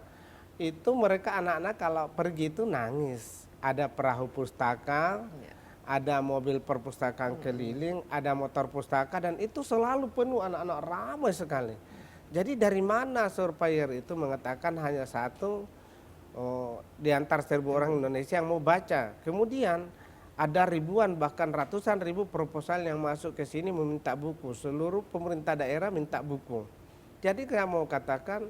itu mereka anak-anak kalau pergi itu nangis. Ada perahu pustaka, ada mobil perpustakaan keliling, ada motor pustaka, dan itu selalu penuh anak-anak, ramai sekali. Jadi dari mana surveyor itu mengatakan hanya satu di antara 1.000 orang Indonesia yang mau baca. Kemudian ada ribuan bahkan ratusan ribu proposal yang masuk ke sini meminta buku. Seluruh pemerintah daerah minta buku. Jadi saya mau katakan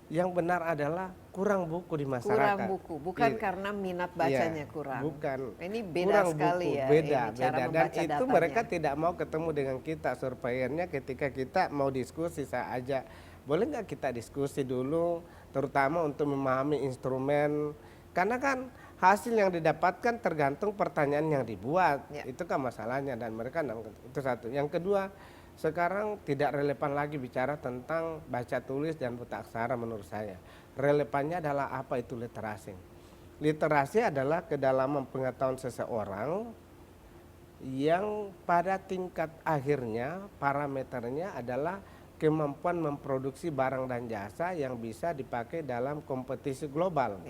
yang benar adalah kurang buku di masyarakat. Kurang buku, bukan karena minat bacanya kurang. Bukan. Ini beda kurang sekali buku, ya. Beda, ini cara beda. Dan membaca itu datanya. mereka tidak mau ketemu dengan kita surveyornya ketika kita mau diskusi. Saya ajak, boleh nggak kita diskusi dulu, terutama untuk memahami instrumen. Karena kan hasil yang didapatkan tergantung pertanyaan yang dibuat. Itu kan masalahnya, dan mereka itu satu. Yang kedua, sekarang tidak relevan lagi bicara tentang baca tulis dan buta aksara menurut saya. Relevannya adalah apa itu literasi. Literasi adalah kedalaman pengetahuan seseorang yang pada tingkat akhirnya parameternya adalah kemampuan memproduksi barang dan jasa yang bisa dipakai dalam kompetisi global.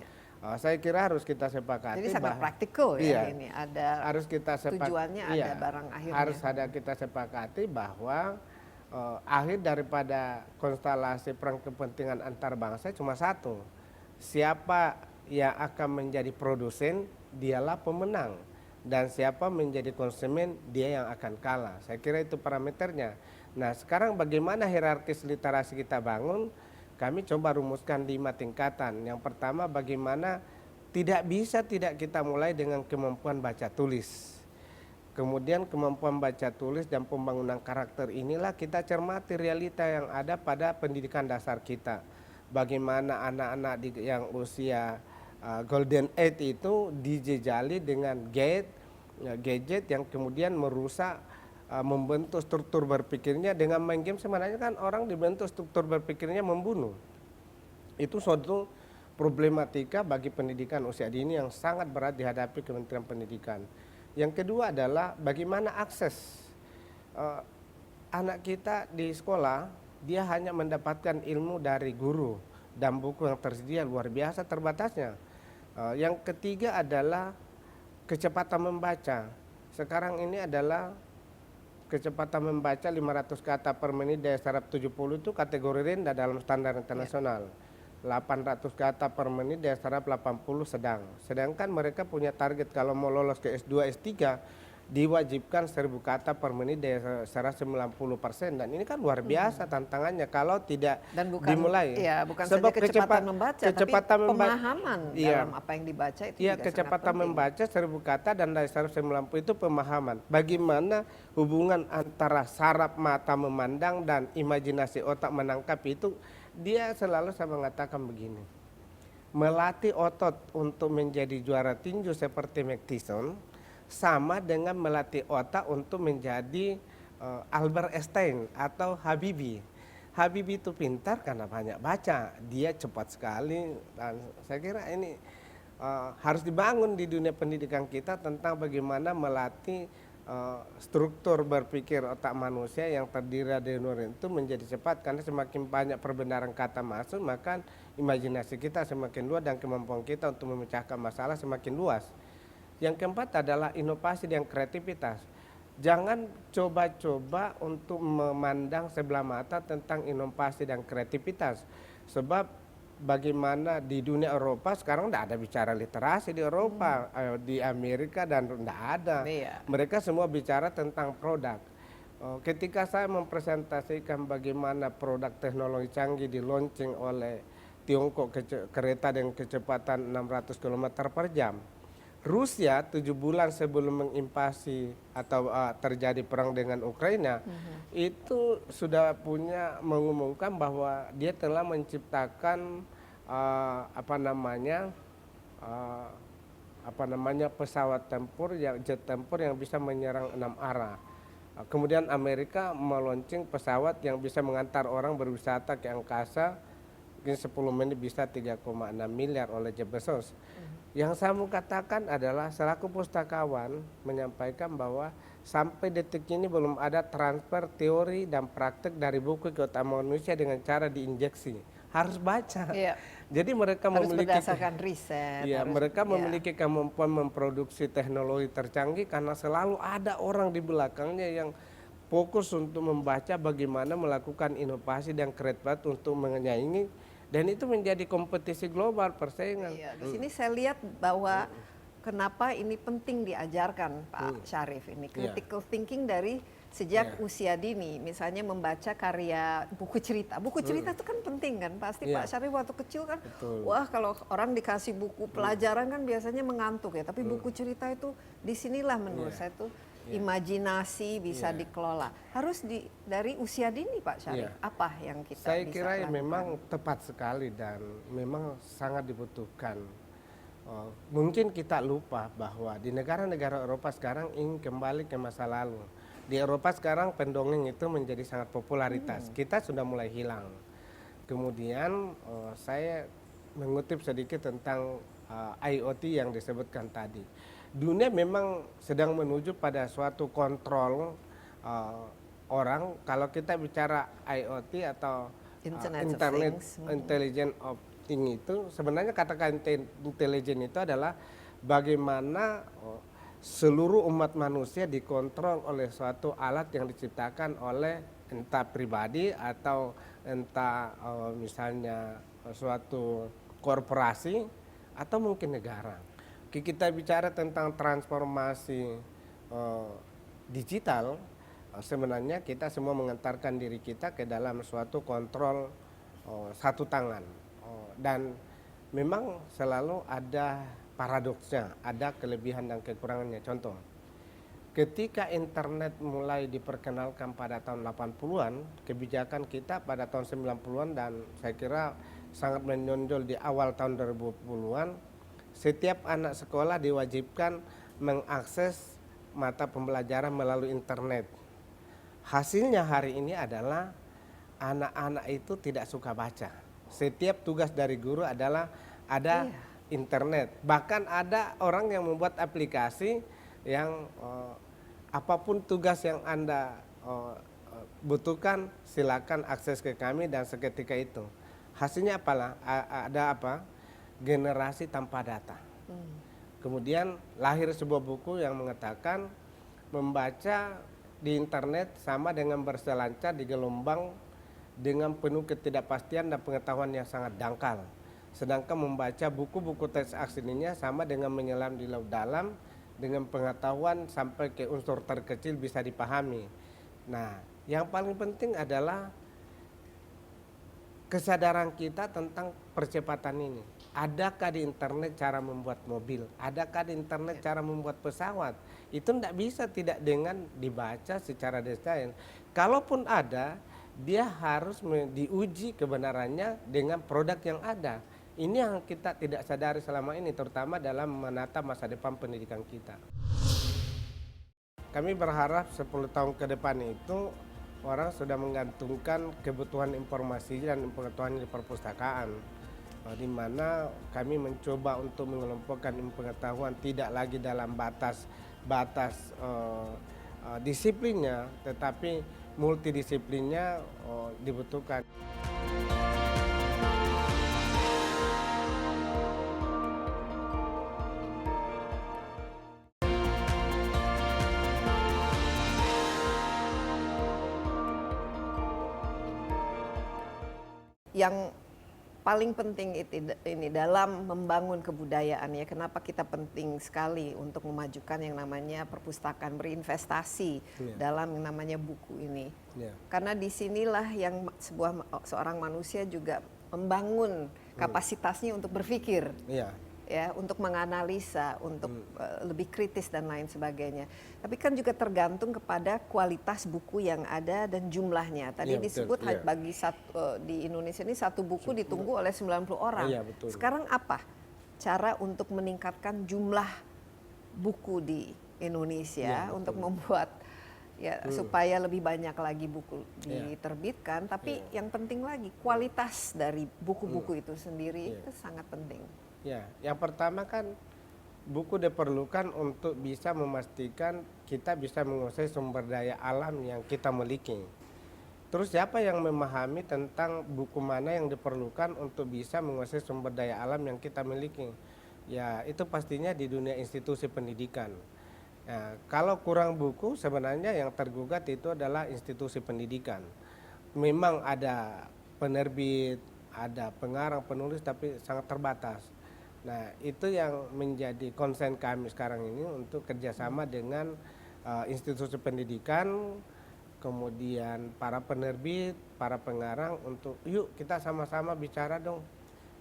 Saya kira harus kita sepakati. Jadi sangat praktikal ya ini. Ada harus kita tujuannya, ada barang akhirnya. Harus ada kita sepakati bahwa akhir daripada konstelasi perang kepentingan antar bangsa cuma satu. Siapa yang akan menjadi produsen, dialah pemenang. Dan siapa menjadi konsumen, dia yang akan kalah. Saya kira itu parameternya. Nah, sekarang bagaimana hierarkis literasi kita bangun? Kami coba rumuskan 5 tingkatan. Yang pertama, bagaimana tidak kita mulai dengan kemampuan baca tulis. Kemudian kemampuan baca tulis dan pembangunan karakter inilah kita cermati realita yang ada pada pendidikan dasar kita. Bagaimana anak-anak yang usia golden age itu dijejali dengan gadget yang kemudian merusak membentuk struktur berpikirnya. Dengan main game sebenarnya kan orang dibentuk struktur berpikirnya membunuh. Itu suatu problematika bagi pendidikan usia dini yang sangat berat dihadapi Kementerian Pendidikan. Yang kedua adalah bagaimana akses anak kita di sekolah, dia hanya mendapatkan ilmu dari guru dan buku yang tersedia luar biasa terbatasnya. Yang ketiga adalah kecepatan membaca. Sekarang ini adalah kecepatan membaca 500 kata per menit dari saraf 70 itu kategori rendah dalam standar internasional. 800 kata per menit dari saraf 80 sedang. Sedangkan mereka punya target kalau mau lolos ke S2, S3 diwajibkan 1000 kata per menit dari saraf 90%. Dan ini kan luar biasa tantangannya kalau tidak dimulai. Ya, bukan sebab saja kecepatan membaca, tapi pemahaman dalam apa yang dibaca itu juga kecepatan sangat membaca 1000 kata dan dari saraf 90 itu pemahaman. Bagaimana hubungan antara saraf mata memandang dan imajinasi otak menangkap itu, dia selalu saya mengatakan begini. Melatih otot untuk menjadi juara tinju seperti Mike Tyson sama dengan melatih otak untuk menjadi Albert Einstein atau Habibie. Habibie itu pintar karena banyak baca, dia cepat sekali, dan saya kira ini harus dibangun di dunia pendidikan kita tentang bagaimana melatih struktur berpikir otak manusia yang terdiri dari neuron itu menjadi cepat, karena semakin banyak perbenaran kata masuk maka imajinasi kita semakin luas dan kemampuan kita untuk memecahkan masalah semakin luas. Yang keempat adalah inovasi dan kreativitas. Jangan coba-coba untuk memandang sebelah mata tentang inovasi dan kreativitas. Sebab bagaimana di dunia Eropa sekarang tidak ada bicara literasi di Eropa, di Amerika dan tidak ada. Mereka semua bicara tentang produk. Ketika saya mempresentasikan bagaimana produk teknologi canggih di launching oleh Tiongkok, kereta dengan kecepatan 600 km per jam. Rusia 7 bulan sebelum menginvasi atau terjadi perang dengan Ukraina, itu sudah mengumumkan bahwa dia telah menciptakan apa namanya pesawat tempur jet tempur yang bisa menyerang 6 arah. Kemudian Amerika meluncing pesawat yang bisa mengantar orang berwisata ke angkasa, mungkin 10 menit bisa 3,6 miliar oleh Jeff Bezos. Yang saya mau katakan adalah selaku pustakawan menyampaikan bahwa sampai detik ini belum ada transfer teori dan praktek dari buku keutamaan manusia dengan cara diinjeksi. Harus baca. Iya. Jadi mereka Harus memiliki berdasarkan riset. ya, mereka memiliki kemampuan memproduksi teknologi tercanggih karena selalu ada orang di belakangnya yang fokus untuk membaca bagaimana melakukan inovasi dan kreatif untuk menyaingi, dan itu menjadi kompetisi global persaingan. Iya, di sini saya lihat bahwa kenapa ini penting diajarkan Pak Syarif ini critical thinking dari sejak usia dini, misalnya membaca karya buku cerita. Buku cerita itu kan penting kan, pasti Pak Syarif waktu kecil kan, wah kalau orang dikasih buku pelajaran kan biasanya mengantuk ya, tapi buku cerita itu disinilah menurut saya tuh imajinasi bisa dikelola. Harus dari usia dini Pak Syarif, apa yang kita Saya bisa kira lakukan? memang tepat sekali dan memang sangat dibutuhkan. Mungkin kita lupa bahwa di negara-negara Eropa sekarang ingin kembali ke masa lalu. Di Eropa sekarang pendongeng itu menjadi sangat popularitas. Kita sudah mulai hilang. Kemudian saya mengutip sedikit tentang IoT yang disebutkan tadi. Dunia memang sedang menuju pada suatu kontrol orang. Kalau kita bicara IoT atau Internet of Internet Things. Intelligent of Things itu sebenarnya katakan intelijen itu adalah bagaimana seluruh umat manusia dikontrol oleh suatu alat yang diciptakan oleh entah pribadi atau entah misalnya suatu korporasi atau mungkin negara. Kita bicara tentang transformasi digital, sebenarnya kita semua mengantarkan diri kita ke dalam suatu kontrol satu tangan, dan memang selalu ada paradoksnya, ada kelebihan dan kekurangannya. Contoh, ketika internet mulai diperkenalkan pada tahun 80-an, kebijakan kita pada tahun 90-an dan saya kira sangat menonjol di awal tahun 2010-an, setiap anak sekolah diwajibkan mengakses mata pembelajaran melalui internet. Hasilnya hari ini adalah anak-anak itu tidak suka baca. Setiap tugas dari guru adalah ada internet. Bahkan ada orang yang membuat aplikasi yang apapun tugas yang Anda butuhkan, silakan akses ke kami dan seketika itu. Hasilnya apalah? Ada apa? Generasi tanpa data. Kemudian lahir sebuah buku yang mengatakan membaca di internet sama dengan berselancar di gelombang dengan penuh ketidakpastian dan pengetahuan yang sangat dangkal. Sedangkan membaca buku-buku teks aslinya sama dengan menyelam di laut dalam dengan pengetahuan sampai ke unsur terkecil bisa dipahami. Nah, yang paling penting adalah kesadaran kita tentang percepatan ini. Adakah di internet cara membuat mobil? Adakah di internet cara membuat pesawat? Itu tidak bisa tidak dengan dibaca secara detail. Kalaupun ada, dia harus diuji kebenarannya dengan produk yang ada. Ini yang kita tidak sadari selama ini, terutama dalam menata masa depan pendidikan kita. Kami berharap 10 tahun ke depan itu orang sudah menggantungkan kebutuhan informasi dan pengetahuan di perpustakaan, di mana kami mencoba untuk mengelompokkan pengetahuan tidak lagi dalam batas disiplinnya, tetapi multidisiplinnya dibutuhkan. Yang paling penting ini dalam membangun kebudayaan ya, kenapa kita penting sekali untuk memajukan yang namanya perpustakaan, berinvestasi dalam yang namanya buku ini. Karena disinilah yang seorang manusia juga membangun kapasitasnya untuk berpikir. ya untuk menganalisa, untuk lebih kritis dan lain sebagainya. Tapi kan juga tergantung kepada kualitas buku yang ada dan jumlahnya. Tadi Iya, betul, disebut iya. bagi di Indonesia ini satu buku ditunggu oleh 90 orang. Iya, betul. Sekarang apa cara untuk meningkatkan jumlah buku di Indonesia Iya, untuk betul. membuat ya supaya lebih banyak lagi buku Iya. diterbitkan, tapi yang penting lagi kualitas dari buku-buku itu sendiri itu sangat penting. Ya, yang pertama kan buku diperlukan untuk bisa memastikan kita bisa menguasai sumber daya alam yang kita miliki. Terus siapa yang memahami tentang buku mana yang diperlukan untuk bisa menguasai sumber daya alam yang kita miliki? Ya, itu pastinya di dunia institusi pendidikan. Nah, kalau kurang buku sebenarnya yang tergugat itu adalah institusi pendidikan. Memang ada penerbit, ada pengarang, penulis, tapi sangat terbatas. Nah, itu yang menjadi konsen kami sekarang ini untuk kerjasama dengan institusi pendidikan, kemudian para penerbit, para pengarang untuk yuk kita sama-sama bicara dong.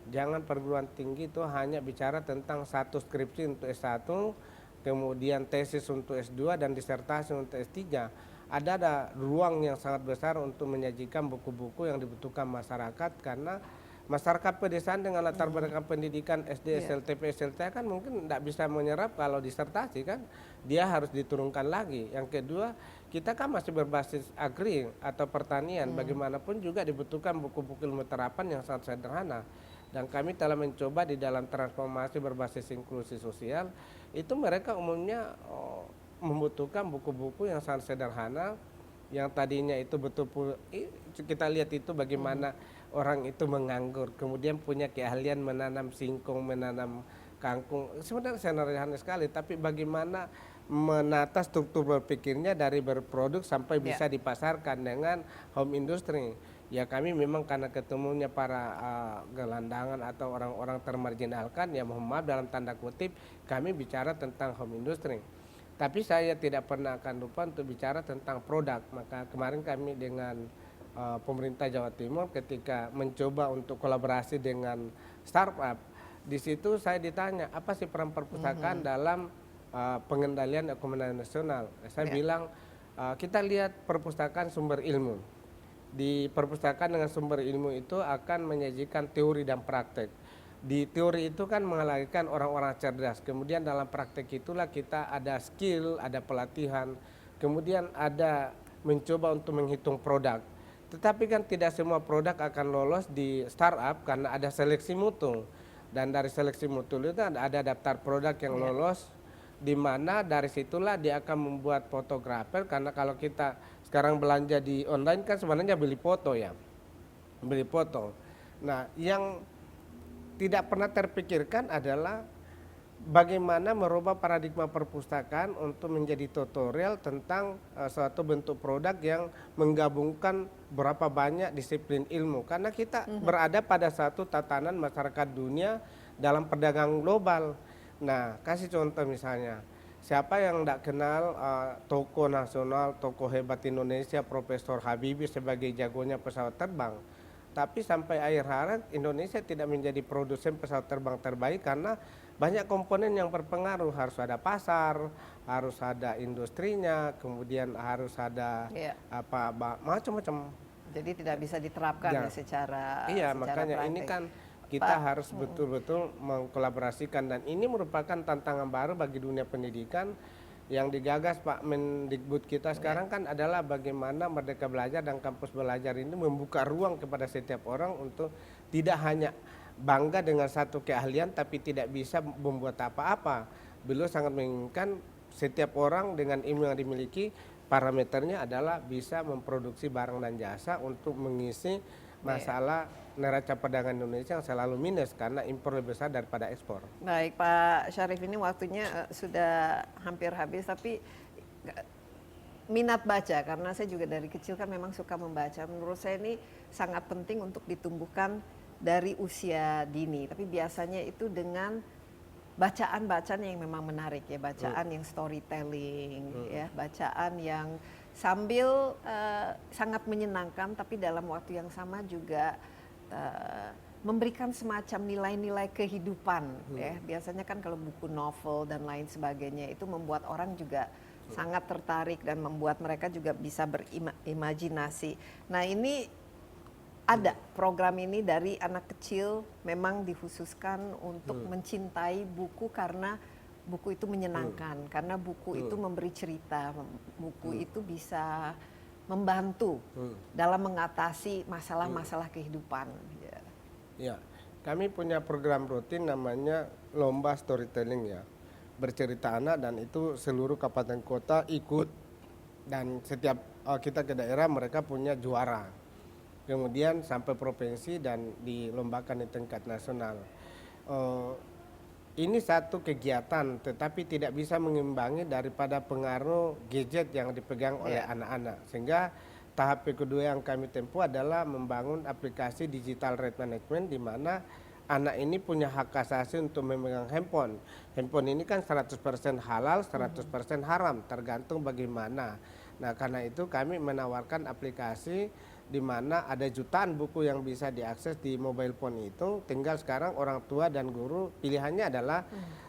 Jangan perguruan tinggi itu hanya bicara tentang satu skripsi untuk S1, kemudian tesis untuk S2 dan disertasi untuk S3. Ada ruang yang sangat besar untuk menyajikan buku-buku yang dibutuhkan masyarakat, karena masyarakat pedesaan dengan latar belakang pendidikan SD, SLTP, SLTA kan mungkin tidak bisa menyerap kalau disertasi kan, dia harus diturunkan lagi. Yang kedua, kita kan masih berbasis agri atau pertanian, bagaimanapun juga dibutuhkan buku-buku ilmu terapan yang sangat sederhana. Dan kami telah mencoba di dalam transformasi berbasis inklusi sosial, itu mereka umumnya membutuhkan buku-buku yang sangat sederhana, yang tadinya itu betul-betul kita lihat itu bagaimana orang itu menganggur, kemudian punya keahlian menanam singkong, menanam kangkung, sebenarnya sederhana sekali, tapi bagaimana menata struktur berpikirnya dari berproduk sampai bisa dipasarkan dengan home industry. Ya kami memang karena ketemunya para gelandangan atau orang-orang termarginalkan, ya mohon maaf dalam tanda kutip, kami bicara tentang home industry. Tapi saya tidak pernah akan lupa untuk bicara tentang produk. Maka kemarin kami dengan pemerintah Jawa Timur ketika mencoba untuk kolaborasi dengan startup, di situ saya ditanya apa sih peran perpustakaan dalam pengendalian ekonomi nasional. Saya bilang kita lihat perpustakaan sumber ilmu. Di perpustakaan dengan sumber ilmu itu akan menyajikan teori dan praktek. Di teori itu kan mengalahkan orang-orang cerdas, kemudian dalam praktek itulah kita ada skill, ada pelatihan, kemudian ada mencoba untuk menghitung produk. Tetapi kan tidak semua produk akan lolos di startup karena ada seleksi mutu. Dan dari seleksi mutu itu ada daftar produk yang lolos, di mana dari situlah dia akan membuat fotografer, karena kalau kita sekarang belanja di online kan sebenarnya beli foto ya, beli foto. Nah, yang tidak pernah terpikirkan adalah bagaimana merubah paradigma perpustakaan untuk menjadi tutorial tentang suatu bentuk produk yang menggabungkan berapa banyak disiplin ilmu, karena kita berada pada satu tatanan masyarakat dunia dalam perdagangan global. Nah, kasih contoh misalnya, siapa yang tidak kenal tokoh nasional, tokoh hebat Indonesia, Profesor Habibie sebagai jagonya pesawat terbang. Tapi sampai akhir hayat Indonesia tidak menjadi produsen pesawat terbang terbaik karena banyak komponen yang berpengaruh. Harus ada pasar, harus ada industrinya, kemudian harus ada macam-macam. Jadi tidak bisa diterapkan secara makanya praktik. ini kan kita harus betul-betul mengkolaborasikan, dan ini merupakan tantangan baru bagi dunia pendidikan yang digagas Pak Mendikbud kita sekarang kan adalah bagaimana Merdeka Belajar dan Kampus Belajar ini membuka ruang kepada setiap orang untuk tidak hanya bangga dengan satu keahlian tapi tidak bisa membuat apa-apa. Beliau sangat menginginkan setiap orang dengan ilmu yang dimiliki, parameternya adalah bisa memproduksi barang dan jasa untuk mengisi masalah neraca perdagangan Indonesia yang selalu minus karena impor lebih besar daripada ekspor. Baik Pak Syarif, ini waktunya sudah hampir habis, tapi minat baca, karena saya juga dari kecil kan memang suka membaca. Menurut saya ini sangat penting untuk ditumbuhkan dari usia dini, tapi biasanya itu dengan bacaan-bacaan yang memang menarik ya, bacaan yang storytelling ya, bacaan yang sambil sangat menyenangkan tapi dalam waktu yang sama juga memberikan semacam nilai-nilai kehidupan ya. Biasanya kan kalau buku novel dan lain sebagainya itu membuat orang juga sangat tertarik dan membuat mereka juga bisa berimajinasi. Nah, ini ada program ini dari anak kecil memang dikhususkan untuk mencintai buku karena buku itu menyenangkan, karena buku itu memberi cerita, buku itu bisa membantu dalam mengatasi masalah-masalah kehidupan. Ya, kami punya program rutin namanya lomba storytelling ya, bercerita anak, dan itu seluruh kabupaten kota ikut, dan setiap kita ke daerah mereka punya juara, kemudian sampai provinsi dan dilombakan di tingkat nasional. Ini satu kegiatan, tetapi tidak bisa mengimbangi daripada pengaruh gadget yang dipegang oleh anak-anak, sehingga tahap kedua yang kami tempuh adalah membangun aplikasi digital right management, di mana anak ini punya hak asasi untuk memegang handphone. Handphone ini kan 100% halal, 100% haram, tergantung bagaimana. Nah, karena itu kami menawarkan aplikasi di mana ada jutaan buku yang bisa diakses di mobile phone itu. Tinggal sekarang orang tua dan guru pilihannya adalah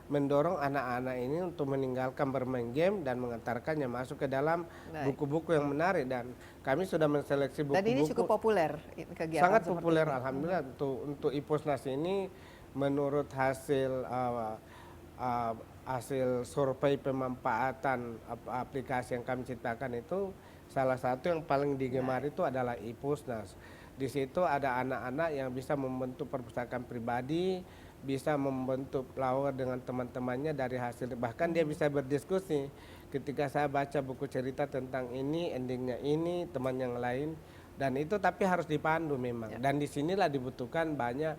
mendorong anak-anak ini untuk meninggalkan bermain game dan mengantarkannya masuk ke dalam buku-buku yang menarik, dan kami sudah menseleksi buku-buku. Dan ini cukup populer kegiatan sangat seperti populer ini. Alhamdulillah. Untuk IPUSNAS ini menurut hasil survei pemanfaatan aplikasi yang kami ciptakan itu, salah satu yang paling digemari itu adalah IPUSNAS. Di situ ada anak-anak yang bisa membentuk perpustakaan pribadi, bisa membentuk flower dengan teman-temannya dari hasil, bahkan dia bisa berdiskusi. Ketika saya baca buku cerita tentang ini, endingnya ini, teman yang lain, dan itu tapi harus dipandu memang. Dan disinilah dibutuhkan banyak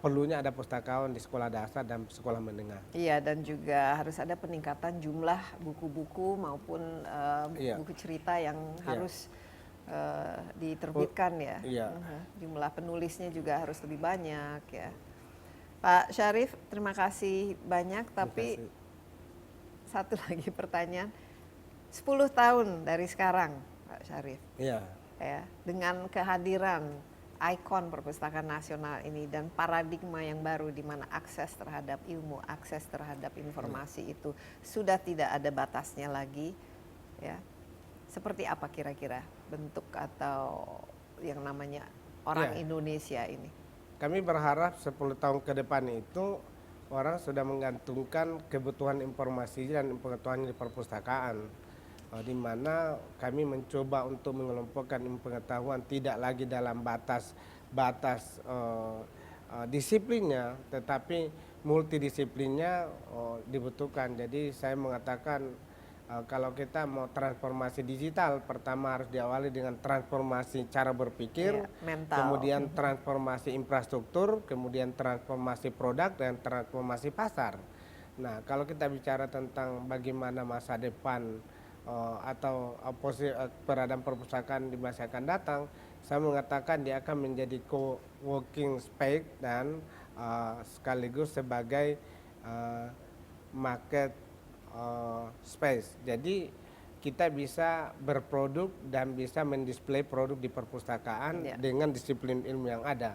perlunya ada pustakawan di sekolah dasar dan sekolah menengah. Iya, dan juga harus ada peningkatan jumlah buku-buku maupun buku cerita yang harus diterbitkan ya. Jumlah penulisnya juga harus lebih banyak ya. Pak Syarif, terima kasih banyak. Tapi satu lagi pertanyaan, 10 tahun dari sekarang, Pak Syarif, ya, dengan kehadiran ikon perpustakaan nasional ini dan paradigma yang baru di mana akses terhadap ilmu, akses terhadap informasi itu sudah tidak ada batasnya lagi, ya. Seperti apa kira-kira bentuk atau yang namanya orang Indonesia ini? Kami berharap 10 tahun ke depan itu orang sudah menggantungkan kebutuhan informasi dan pengetahuan di perpustakaan, di mana kami mencoba untuk mengelompokkan pengetahuan tidak lagi dalam batas disiplinnya, tetapi multidisiplinnya dibutuhkan. Jadi saya mengatakan kalau kita mau transformasi digital, pertama harus diawali dengan transformasi cara berpikir, kemudian transformasi infrastruktur, kemudian transformasi produk, dan transformasi pasar. Nah, kalau kita bicara tentang bagaimana masa depan atau peradaan perpustakaan di masa akan datang, saya mengatakan dia akan menjadi co-working space dan sekaligus sebagai market space. Jadi kita bisa berproduk dan bisa mendisplay produk di perpustakaan dengan disiplin ilmu yang ada.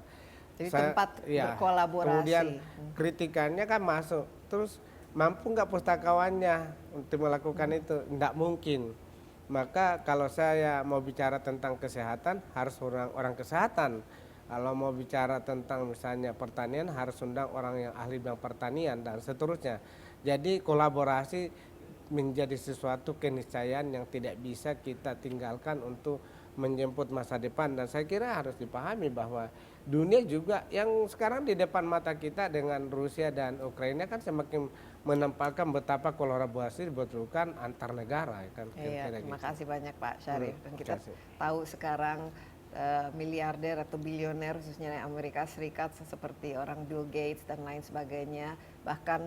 Jadi tempat berkolaborasi. Kemudian kritikannya kan masuk, terus mampu nggak pustakawannya untuk melakukan itu? Nggak mungkin. Maka kalau saya mau bicara tentang kesehatan, harus orang kesehatan. Kalau mau bicara tentang misalnya pertanian, harus undang orang yang ahli bidang pertanian dan seterusnya. Jadi kolaborasi menjadi sesuatu keniscayaan yang tidak bisa kita tinggalkan untuk menjemput masa depan. Dan saya kira harus dipahami bahwa dunia juga yang sekarang di depan mata kita dengan Rusia dan Ukraina kan semakin menampakkan betapa kolaborasi dibutuhkan antar negara. Kan, terima kasih banyak Pak Syarif. Dan kita tahu sekarang miliarder atau bilioner khususnya Amerika Serikat seperti orang Bill Gates dan lain sebagainya, bahkan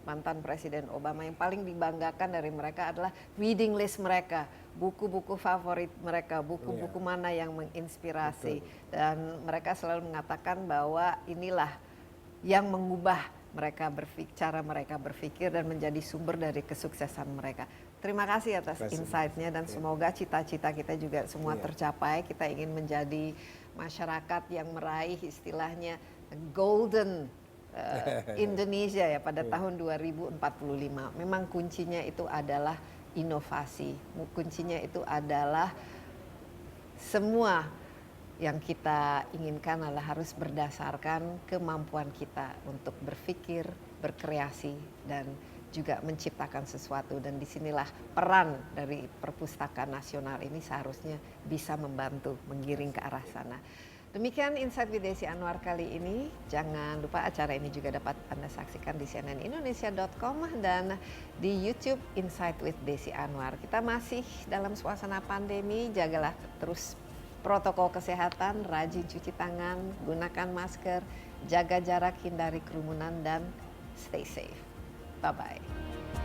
mantan Presiden Obama, yang paling dibanggakan dari mereka adalah reading list mereka, buku-buku favorit mereka, buku-buku mana yang menginspirasi. Dan mereka selalu mengatakan bahwa inilah yang mengubah mereka cara mereka berpikir dan menjadi sumber dari kesuksesan mereka. Terima kasih atas insight-nya dan semoga cita-cita kita juga semua tercapai. Kita ingin menjadi masyarakat yang meraih istilahnya golden Indonesia ya pada tahun 2045. Memang kuncinya itu adalah inovasi. Kuncinya itu adalah semua yang kita inginkan adalah harus berdasarkan kemampuan kita untuk berpikir, berkreasi, dan juga menciptakan sesuatu. Dan disinilah peran dari Perpustakaan Nasional ini seharusnya bisa membantu menggiring ke arah sana. Demikian Insight with Desi Anwar kali ini. Jangan lupa acara ini juga dapat Anda saksikan di cnnindonesia.com dan di YouTube Insight with Desi Anwar. Kita masih dalam suasana pandemi, jagalah terus protokol kesehatan, rajin cuci tangan, gunakan masker, jaga jarak, hindari kerumunan, dan stay safe. Bye-bye.